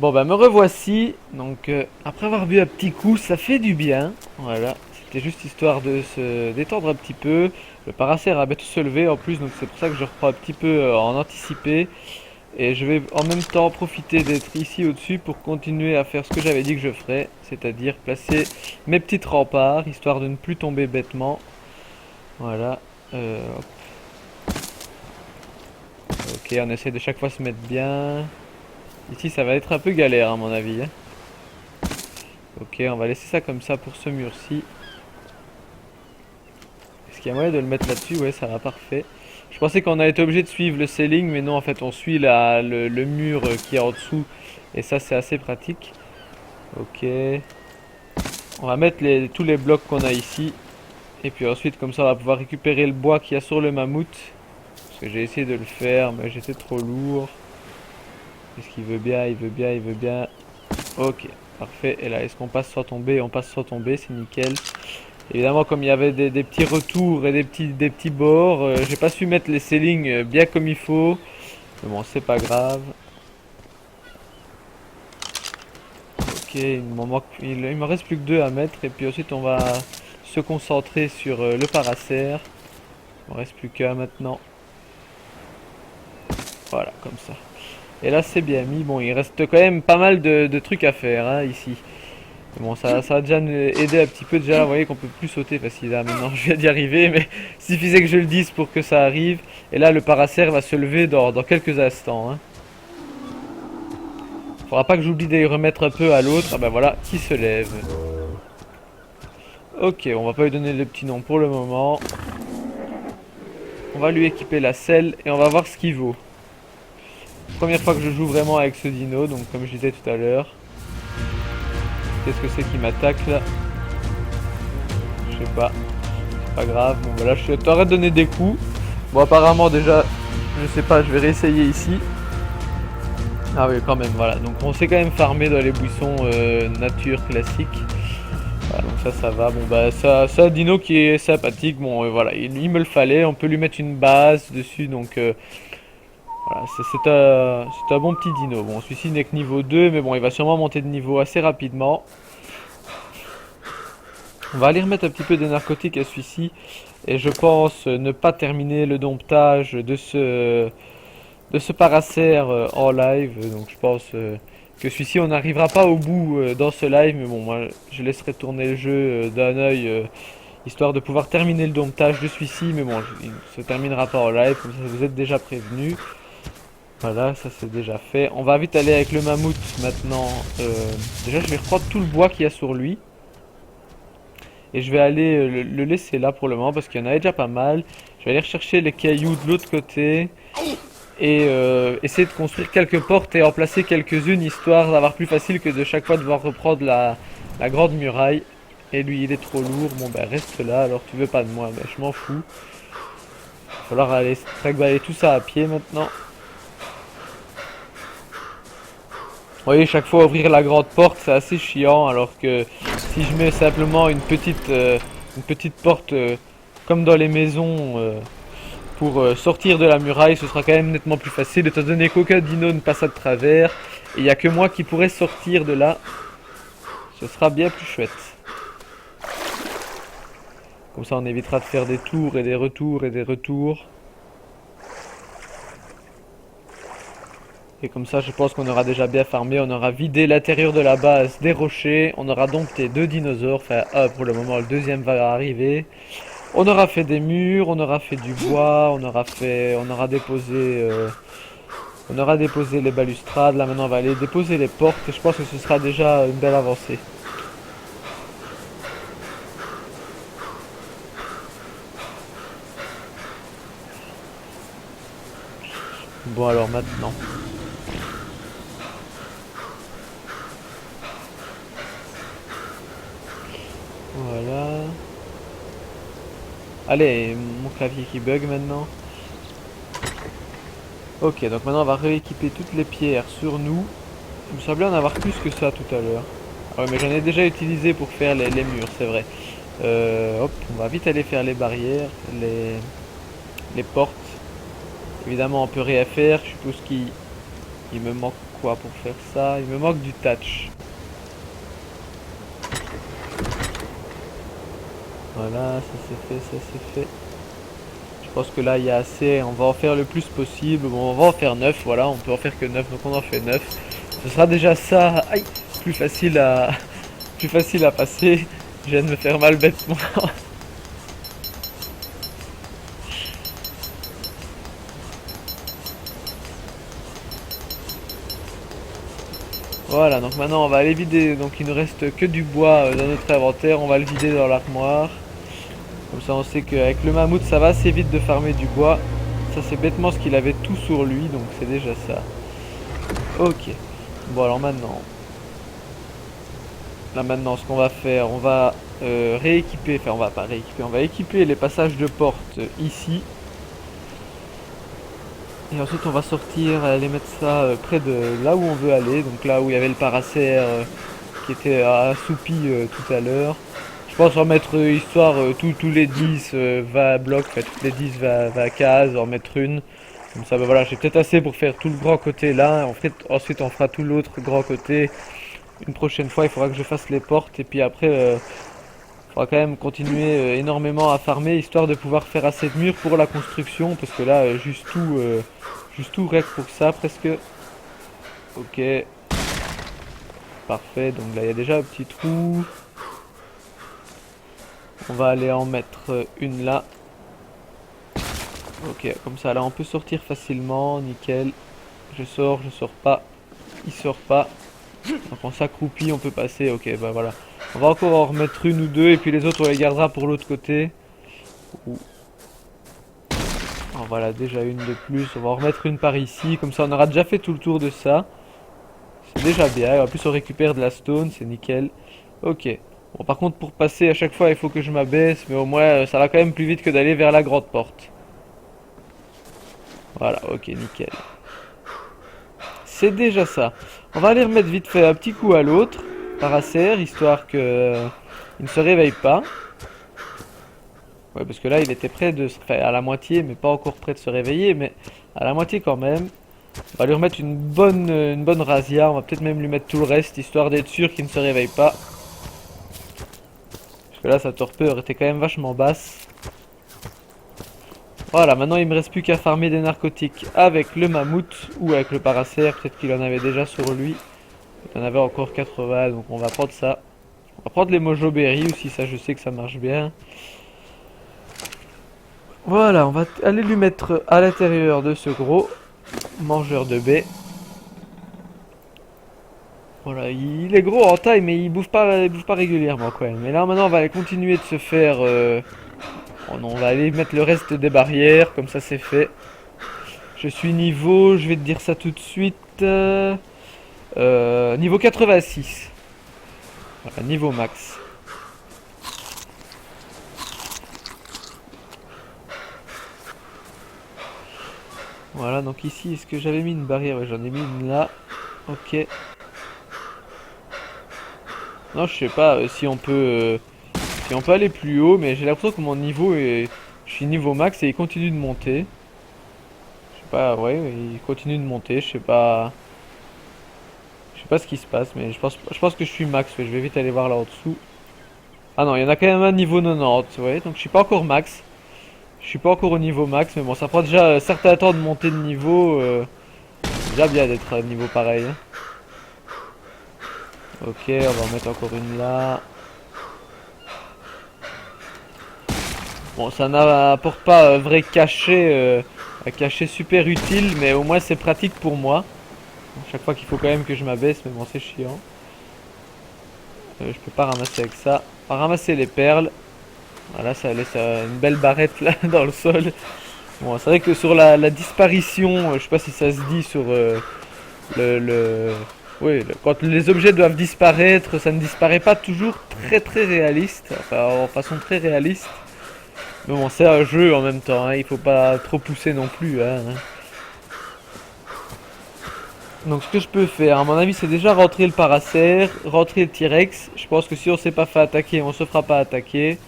Speaker 1: Bon bah me revoici, donc après avoir bu un petit coup, ça fait du bien, voilà, c'était juste histoire de se détendre un petit peu, le paracère a bientôt se lever en plus, donc c'est pour ça que je reprends un petit peu en anticipé, et je vais en même temps profiter d'être ici au-dessus pour continuer à faire ce que j'avais dit que je ferais, c'est-à-dire placer mes petites remparts, histoire de ne plus tomber bêtement. Voilà. Hop. Ok, on essaie de chaque fois se mettre bien. Ici, ça va être un peu galère à mon avis, hein. Ok, on va laisser ça comme ça pour ce mur-ci. Est-ce qu'il y a moyen de le mettre là-dessus? Ouais, ça va, parfait. Je pensais qu'on a été obligé de suivre le ceiling, mais non, en fait, on suit le mur qui est en dessous. Et ça, c'est assez pratique. Ok. On va mettre tous les blocs qu'on a ici. Et puis ensuite, comme ça, on va pouvoir récupérer le bois qu'il y a sur le mammouth. Parce que j'ai essayé de le faire, mais j'étais trop lourd. Est-ce qu'il veut bien? Il veut bien, il veut bien. Ok, parfait. Et là, est-ce qu'on passe sans tomber? On passe sans tomber, c'est nickel. Évidemment, comme il y avait des petits retours et des petits bords, j'ai pas su mettre les ceilings bien comme il faut. Mais bon, c'est pas grave. Ok, il me reste plus que deux à mettre. Et puis ensuite, on va se concentrer sur le paracère. Il me reste plus qu'un maintenant. Voilà, comme ça. Et là, c'est bien mis. Bon, il reste quand même pas mal de trucs à faire, hein, ici. Bon, ça va déjà nous aider un petit peu. Déjà, vous voyez qu'on peut plus sauter facile. Là, maintenant, je viens d'y arriver, mais il suffisait que je le dise pour que ça arrive. Et là, le paracère va se lever dans quelques instants, hein. Faudra pas que j'oublie de les remettre un peu à l'autre. Ah ben voilà, qui se lève. Ok, on va pas lui donner le petit nom pour le moment. On va lui équiper la selle et on va voir ce qu'il vaut. Première fois que je joue vraiment avec ce dino, donc comme je disais tout à l'heure. Qu'est-ce que c'est qui m'attaque là? Je sais pas. Pas grave, bon voilà, je t'arrête de donner des coups. Bon apparemment déjà, je sais pas, je vais réessayer ici. Ah oui quand même, voilà, donc on s'est quand même farmé dans les buissons nature classique. Voilà, donc ça va, bon bah ça un dino qui est sympathique, bon voilà, il me le fallait, on peut lui mettre une base dessus, donc voilà, c'est un bon petit dino. Bon celui-ci n'est que niveau 2, mais bon il va sûrement monter de niveau assez rapidement. On va aller remettre un petit peu de narcotiques à celui-ci. Et je pense ne pas terminer le domptage de ce paracère en live. Donc je pense que celui-ci on n'arrivera pas au bout dans ce live. Mais bon, moi je laisserai tourner le jeu d'un œil histoire de pouvoir terminer le domptage de celui-ci. Mais bon, il ne se terminera pas en live. Comme ça vous êtes déjà prévenus. Voilà, ça c'est déjà fait. On va vite aller avec le mammouth maintenant. Déjà je vais reprendre tout le bois qu'il y a sur lui. Et je vais aller le laisser là pour le moment parce qu'il y en avait déjà pas mal. Je vais aller rechercher les cailloux de l'autre côté. Et essayer de construire quelques portes et en placer quelques-unes histoire d'avoir plus facile que de chaque fois devoir reprendre la grande muraille. Et lui il est trop lourd, bon ben reste là, alors tu veux pas de moi, ben je m'en fous. Il va falloir aller trimballer tout ça à pied maintenant. Vous voyez, chaque fois ouvrir la grande porte c'est assez chiant, alors que si je mets simplement une petite porte comme dans les maisons pour sortir de la muraille, ce sera quand même nettement plus facile, étant donné qu'aucun dino ne passe à travers. Et il n'y a que moi qui pourrais sortir de là. Ce sera bien plus chouette. Comme ça on évitera de faire des tours et des retours et des retours. Et comme ça je pense qu'on aura déjà bien farmé, on aura vidé l'intérieur de la base des rochers, on aura dompté deux dinosaures, enfin un pour le moment, le deuxième va arriver. On aura fait des murs, on aura fait du bois, on aura déposé les balustrades. Là maintenant on va aller déposer les portes et je pense que ce sera déjà une belle avancée. Bon alors maintenant. Voilà. Allez, mon clavier qui bug maintenant. Ok, donc maintenant on va rééquiper toutes les pierres sur nous. Il me semblait en avoir plus que ça tout à l'heure. Ah ouais, mais j'en ai déjà utilisé pour faire les murs, c'est vrai. Hop, on va vite aller faire les barrières, les portes. Évidemment, on peut rien faire. Je suppose qu'il me manque quoi pour faire ça? Il me manque du thatch. Voilà, ça c'est fait, ça c'est fait. Je pense que là il y a assez, on va en faire le plus possible. Bon, on va en faire 9, voilà, on peut en faire que 9, donc on en fait 9. Ce sera déjà ça, aïe, plus facile à, plus facile à passer. Je viens de me faire mal bêtement. Voilà, donc maintenant on va aller vider, donc il ne reste que du bois dans notre inventaire, on va le vider dans l'armoire. Comme ça on sait qu'avec le mammouth ça va assez vite de farmer du bois. Ça c'est bêtement ce qu'il avait tout sur lui, donc c'est déjà ça. Ok, bon alors maintenant... Là maintenant ce qu'on va faire, on va rééquiper, enfin on va pas rééquiper, on va équiper les passages de porte ici. Et ensuite on va sortir, aller mettre ça près de là où on veut aller, donc là où il y avait le paracère qui était assoupi tout à l'heure. Je pense en mettre histoire tous les 10 va à bloc, fait, toutes les 10 va à case, en mettre une. Comme ça, bah voilà, j'ai peut-être assez pour faire tout le grand côté là. Ensuite, on fera tout l'autre grand côté. Une prochaine fois, il faudra que je fasse les portes. Et puis après, il faudra quand même continuer énormément à farmer, histoire de pouvoir faire assez de murs pour la construction. Parce que là, juste tout règle pour ça, presque. Ok. Parfait, donc là, il y a déjà un petit trou. On va aller en mettre une là. Ok, comme ça là on peut sortir facilement, nickel. Je sors pas, il sort pas. Donc on s'accroupit, on peut passer, ok bah voilà. On va encore en remettre une ou deux et puis les autres on les gardera pour l'autre côté. Ouh. En voilà déjà une de plus, on va en remettre une par ici, comme ça on aura déjà fait tout le tour de ça. C'est déjà bien, en plus on récupère de la stone, c'est nickel. Ok. Bon par contre pour passer à chaque fois il faut que je m'abaisse, mais au moins ça va quand même plus vite que d'aller vers la grande porte. Voilà, ok, nickel. C'est déjà ça. On va aller remettre vite fait un petit coup à l'autre, paracère, histoire que il ne se réveille pas. Ouais, parce que là, il était près de à la moitié, mais pas encore près de se réveiller, mais à la moitié quand même. On va lui remettre une bonne razzia. On va peut-être même lui mettre tout le reste, histoire d'être sûr qu'il ne se réveille pas. Parce que là, sa torpeur était quand même vachement basse. Voilà, maintenant il me reste plus qu'à farmer des narcotiques avec le mammouth ou avec le paracère, peut-être qu'il en avait déjà sur lui. Il en avait encore 80, donc on va prendre ça. On va prendre les mojo berry aussi, ça je sais que ça marche bien. Voilà, on va aller lui mettre à l'intérieur de ce gros mangeur de baies. Voilà, il est gros en taille, mais il bouffe pas régulièrement quand même. Mais là maintenant on va aller continuer de se faire... Oh non, on va aller mettre le reste des barrières, comme ça c'est fait. Je suis niveau, je vais te dire ça tout de suite, niveau 86. Voilà, niveau max. Voilà, donc ici, est-ce que j'avais mis une barrière? Ouais, j'en ai mis une là. Ok. Non, je sais pas si on peut aller plus haut, mais j'ai l'impression que mon niveau est... Je suis niveau max et il continue de monter. Je sais pas, ouais, il continue de monter, je sais pas... Je sais pas ce qui se passe, mais je pense que je suis max, ouais, je vais vite aller voir là en dessous. Ah non, il y en a quand même un niveau 90, ouais, donc je suis pas encore max. Je suis pas encore au niveau max, mais bon, ça prend déjà un certain temps de monter de niveau. C'est déjà bien d'être à un niveau pareil, hein. Ok, on va en mettre encore une là. Bon, ça n'apporte pas un vrai cachet, un cachet super utile, mais au moins c'est pratique pour moi. Chaque fois qu'il faut quand même que je m'abaisse, mais bon, c'est chiant. Je peux pas ramasser avec ça. On va ramasser les perles. Voilà, ça laisse une belle barrette là dans le sol. Bon, c'est vrai que sur la disparition, je sais pas si ça se dit sur le... Oui, quand les objets doivent disparaître, ça ne disparaît pas toujours très réaliste, enfin en façon très réaliste. Mais bon, c'est un jeu en même temps, hein, il faut pas trop pousser non plus, hein. Donc ce que je peux faire, à mon avis, c'est déjà rentrer le paracère, rentrer le T-Rex. Je pense que si on s'est pas fait attaquer, on se fera pas attaquer.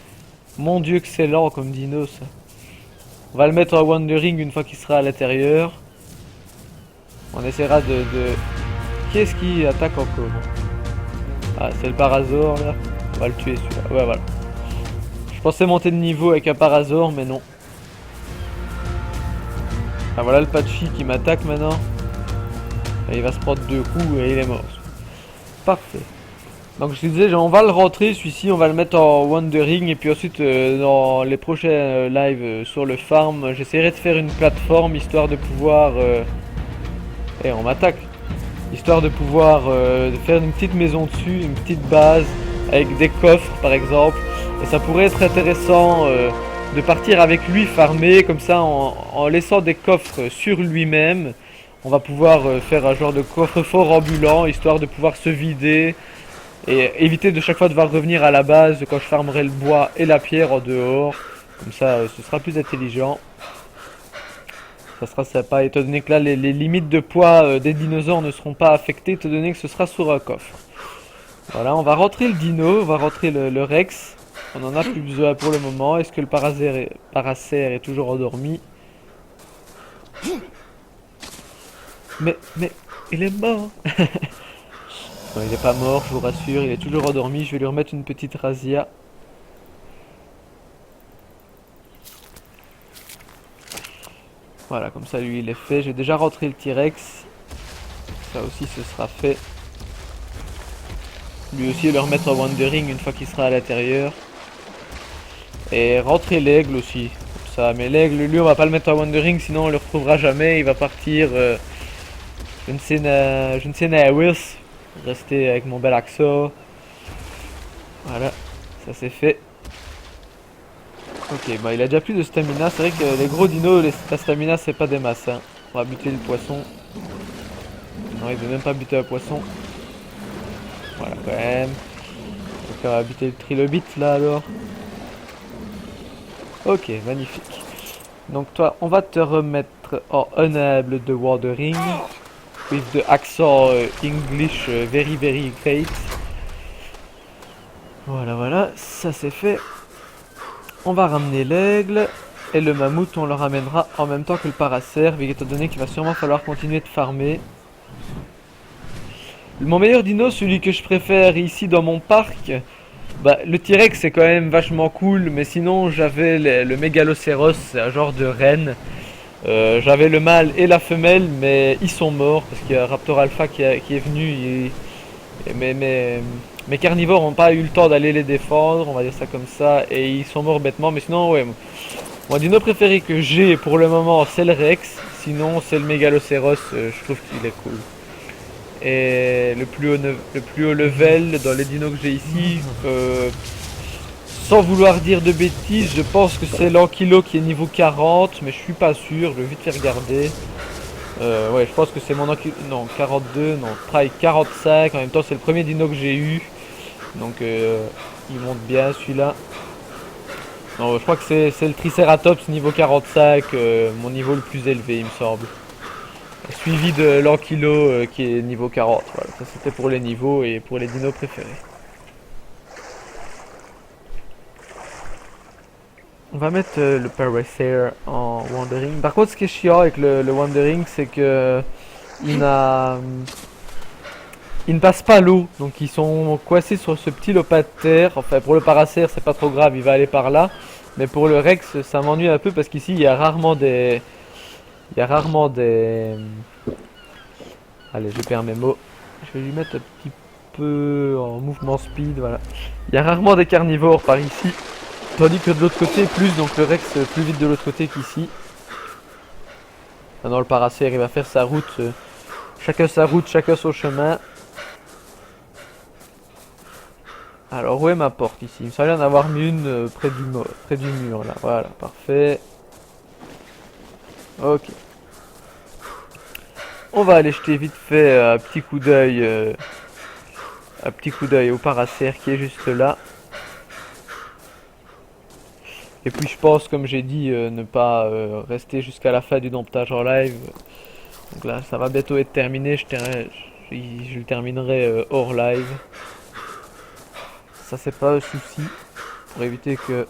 Speaker 1: Mon dieu que c'est lent comme dino ça. On va le mettre en wandering une fois qu'il sera à l'intérieur. On essaiera de... Qui est-ce qui attaque encore? Ah, c'est le Parasaur là. On va le tuer celui-là. Ouais, voilà. Je pensais monter de niveau avec un Parasaur, mais non. Ah, voilà le Patchy qui m'attaque maintenant. Et il va se prendre 2 coups et il est mort. Parfait. Donc je disais, on va le rentrer celui-ci, on va le mettre en wandering et puis ensuite dans les prochains lives sur le farm, j'essaierai de faire une plateforme histoire de pouvoir... Eh, on m'attaque. histoire de pouvoir faire une petite maison dessus, une petite base avec des coffres par exemple. Et ça pourrait être intéressant de partir avec lui farmer, comme ça en laissant des coffres sur lui-même. On va pouvoir faire un genre de coffre-fort ambulant, histoire de pouvoir se vider et éviter de chaque fois devoir revenir à la base quand je farmerai le bois et la pierre en dehors. Comme ça, ce sera plus intelligent. Ça sera sympa, étant donné que là, les limites de poids des dinosaures ne seront pas affectées, étant donné que ce sera sur un coffre. Voilà, on va rentrer le dino, on va rentrer le Rex. On en a plus besoin pour le moment. Est-ce que le paracère est toujours endormi? Mais, il est mort. Non, il est pas mort, je vous rassure, il est toujours endormi. Je vais lui remettre une petite razzia. Voilà, comme ça lui il est fait. J'ai déjà rentré le T-Rex. Ça aussi ce sera fait. Lui aussi le remettre en Wandering une fois qu'il sera à l'intérieur. Et rentrer l'aigle aussi. Comme ça. Mais l'aigle, lui on va pas le mettre en Wandering, sinon on le retrouvera jamais. Il va partir je ne sais n'a Wills. Rester avec mon bel Axo. Voilà, ça c'est fait. Ok, bah il a déjà plus de stamina. C'est vrai que les gros dinos, la stamina c'est pas des masses. Hein. On va buter le poisson. Non, il veut même pas buter un poisson. Voilà, quand même. Donc on va buter le trilobite là alors. Ok, magnifique. Donc toi, on va te remettre en unable de Wandering. With the accent English very very great. Voilà, voilà, ça c'est fait. On va ramener l'aigle. Et le mammouth, on le ramènera en même temps que le paracère, étant donné qu'il va sûrement falloir continuer de farmer. Mon meilleur dino, celui que je préfère ici dans mon parc, bah, le T-Rex c'est quand même vachement cool, mais sinon j'avais le Mégalocéros, c'est un genre de reine. J'avais le mâle et la femelle, mais ils sont morts parce qu'il y a un Raptor Alpha qui est venu. Mes carnivores n'ont pas eu le temps d'aller les défendre, on va dire ça comme ça, et ils sont morts bêtement. Mais sinon, ouais, mon dino préféré que j'ai pour le moment c'est le Rex, sinon c'est le Mégalocéros, je trouve qu'il est cool. Et le plus haut level dans les dinos que j'ai ici, sans vouloir dire de bêtises, je pense que c'est l'Ankylo qui est niveau 40, mais je suis pas sûr, je vais vite faire regarder. Ouais, je pense que c'est mon Ankylo, non 42, non Try 45, en même temps c'est le premier dino que j'ai eu. Donc il monte bien celui-là. Non, je crois que c'est le Triceratops niveau 45, mon niveau le plus élevé il me semble. Suivi de l'Ankylo qui est niveau 40. Voilà, ça c'était pour les niveaux et pour les dinos préférés. On va mettre le Paracère en Wandering. Par contre, ce qui est chiant avec le Wandering, c'est que il ne passe pas l'eau. Donc ils sont coincés sur ce petit lopin de terre. Enfin, pour le Paracère, c'est pas trop grave, il va aller par là. Mais pour le Rex, ça m'ennuie un peu parce qu'ici, il y a rarement des... Allez, je perds mes mots. Je vais lui mettre un petit peu en mouvement speed, voilà. Il y a rarement des carnivores par ici. Tandis que de l'autre côté, plus, donc le Rex plus vite de l'autre côté qu'ici. Maintenant le Paracère, il va faire sa route. Chacun sa route, chacun son chemin. Alors où est ma porte ici? Il me semblait en avoir mis une près du mur là. Voilà, parfait. Ok. On va aller jeter vite fait un petit coup d'œil au Paracère qui est juste là. Et puis je pense, comme j'ai dit, ne pas rester jusqu'à la fin du domptage en live. Donc là, ça va bientôt être terminé. Je le terminerai hors live. Ça, c'est pas un souci. Pour éviter que...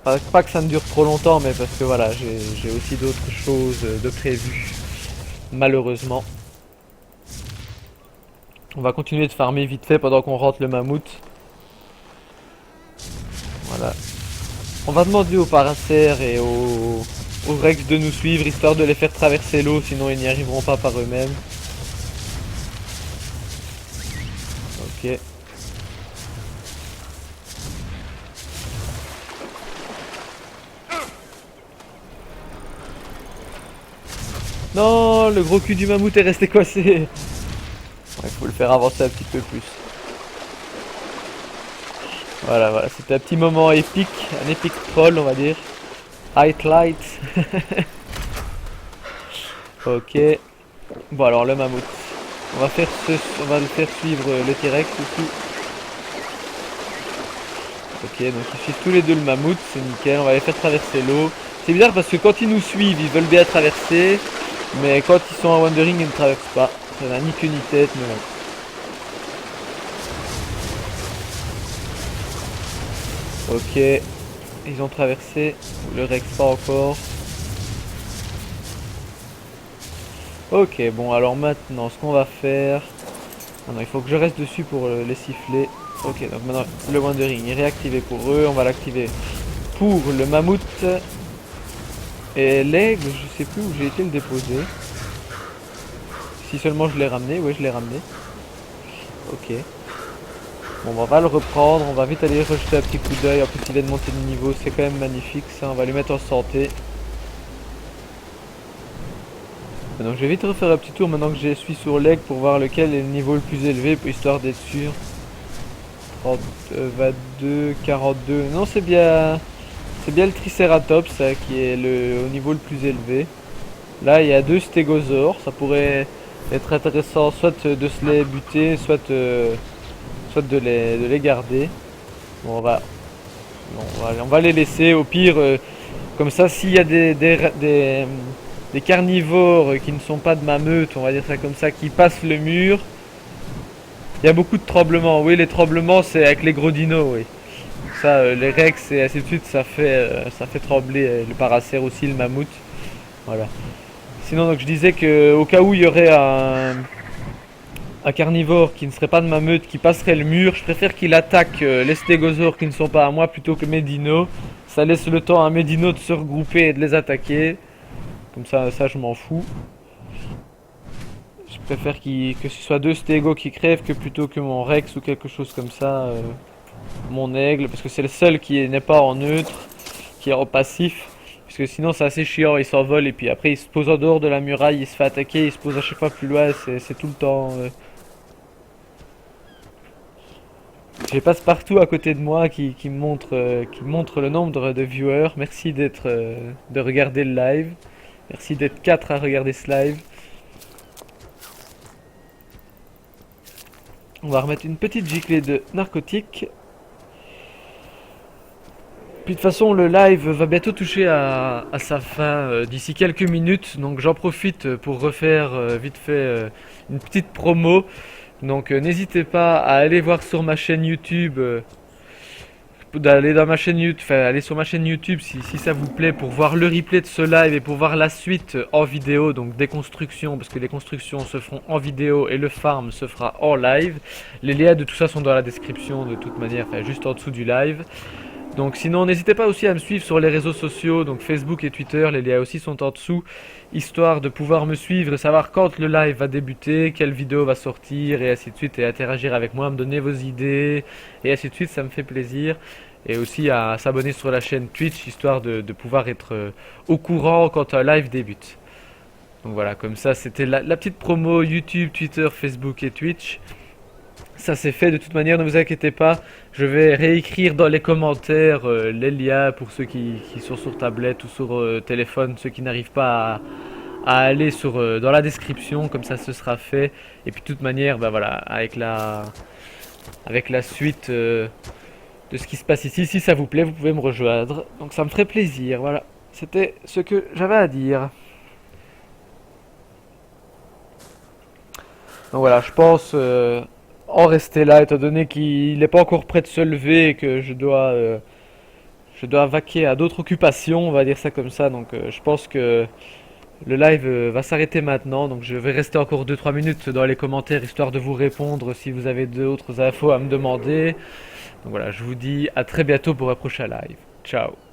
Speaker 1: Pas que ça ne dure trop longtemps, mais parce que voilà, j'ai aussi d'autres choses de prévues. Malheureusement. On va continuer de farmer vite fait pendant qu'on rentre le mammouth. Voilà. On va demander au Paracère et au Rex de nous suivre, histoire de les faire traverser l'eau, sinon ils n'y arriveront pas par eux-mêmes. Ok. Non, le gros cul du mammouth est resté coincé. faut le faire avancer un petit peu plus. Voilà, voilà, c'était un petit moment épique, un épique troll on va dire. Highlight. Ok. Bon alors le mammouth. On va le faire suivre le T-Rex aussi. Ok, donc ils suivent tous les deux le mammouth, c'est nickel, on va les faire traverser l'eau. C'est bizarre parce que quand ils nous suivent, ils veulent bien traverser, mais quand ils sont en wandering, ils ne traversent pas. Ça n'a ni queue ni tête, mais bon. Ok, ils ont traversé, le Rex pas encore. Ok, bon alors maintenant, ce qu'on va faire... Ah non, il faut que je reste dessus pour les siffler. Ok, donc maintenant le wandering est réactivé pour eux, on va l'activer pour le mammouth. Et l'aigle, je sais plus où j'ai été le déposer. Si seulement je l'ai ramené, ouais je l'ai ramené. Ok. Bon, on va le reprendre, on va vite aller rejeter un petit coup d'œil. En plus il vient de monter de niveau, c'est quand même magnifique ça, on va lui mettre en santé. Donc je vais vite refaire un petit tour maintenant que je suis sur l'aigle pour voir lequel est le niveau le plus élevé, histoire d'être sûr. 30, 22, 42, non c'est bien le Triceratops ça, qui est au niveau le plus élevé. Là il y a 2 stégosaures, ça pourrait être intéressant soit de se les buter, soit de les garder. Bon, on va les laisser au pire, comme ça s'il y a des carnivores qui ne sont pas de ma meute, on va dire ça comme ça, qui passent le mur. Il y a beaucoup de tremblements, oui les tremblements c'est avec les gros dinos, oui. Ça, les Rex et ainsi de suite, ça fait trembler le paracère aussi, le mammouth. Voilà. Sinon donc je disais que au cas où il y aurait un carnivore qui ne serait pas de ma meute, qui passerait le mur, je préfère qu'il attaque les stégosaures qui ne sont pas à moi plutôt que mes dinos. Ça laisse le temps à mes dinos de se regrouper et de les attaquer. Comme ça je m'en fous. Je préfère que ce soit 2 stégos qui crèvent que plutôt que mon Rex ou quelque chose comme ça. Mon aigle, parce que c'est le seul qui n'est pas en neutre, qui est en passif. Parce que sinon c'est assez chiant, il s'envole et puis après il se pose en dehors de la muraille, il se fait attaquer, il se pose à chaque fois plus loin, c'est tout le temps... J'ai passe-partout à côté de moi qui montre le nombre de viewers. Merci de regarder le live. Merci d'être 4 à regarder ce live. On va remettre une petite giclée de narcotiques. Puis de toute façon le live va bientôt toucher à sa fin d'ici quelques minutes. Donc j'en profite pour refaire vite fait une petite promo. Donc n'hésitez pas à aller voir sur ma chaîne YouTube, d'aller dans ma chaîne YouTube, enfin aller sur ma chaîne YouTube si ça vous plaît pour voir le replay de ce live et pour voir la suite en vidéo, donc des constructions, parce que les constructions se feront en vidéo et le farm se fera en live. Les liens de tout ça sont dans la description de toute manière, enfin juste en dessous du live. Donc sinon n'hésitez pas aussi à me suivre sur les réseaux sociaux, donc Facebook et Twitter, les liens aussi sont en dessous, histoire de pouvoir me suivre et savoir quand le live va débuter, quelle vidéo va sortir et ainsi de suite, et interagir avec moi, me donner vos idées et ainsi de suite, ça me fait plaisir. Et aussi à s'abonner sur la chaîne Twitch, histoire de pouvoir être au courant quand un live débute. Donc voilà, comme ça c'était la petite promo YouTube, Twitter, Facebook et Twitch. Ça c'est fait de toute manière, ne vous inquiétez pas. Je vais réécrire dans les commentaires les liens pour ceux qui sont sur tablette ou sur téléphone, ceux qui n'arrivent pas à aller dans la description, comme ça ce sera fait. Et puis de toute manière, bah voilà, avec la suite de ce qui se passe ici, si ça vous plaît, vous pouvez me rejoindre. Donc ça me ferait plaisir, voilà. C'était ce que j'avais à dire. Donc voilà, je pense en rester là, étant donné qu'il n'est pas encore prêt de se lever et que je dois vaquer à d'autres occupations, on va dire ça comme ça. Donc je pense que le live va s'arrêter maintenant. Donc je vais rester encore 2-3 minutes dans les commentaires, histoire de vous répondre si vous avez d'autres infos à me demander. Donc voilà, je vous dis à très bientôt pour un prochain live. Ciao.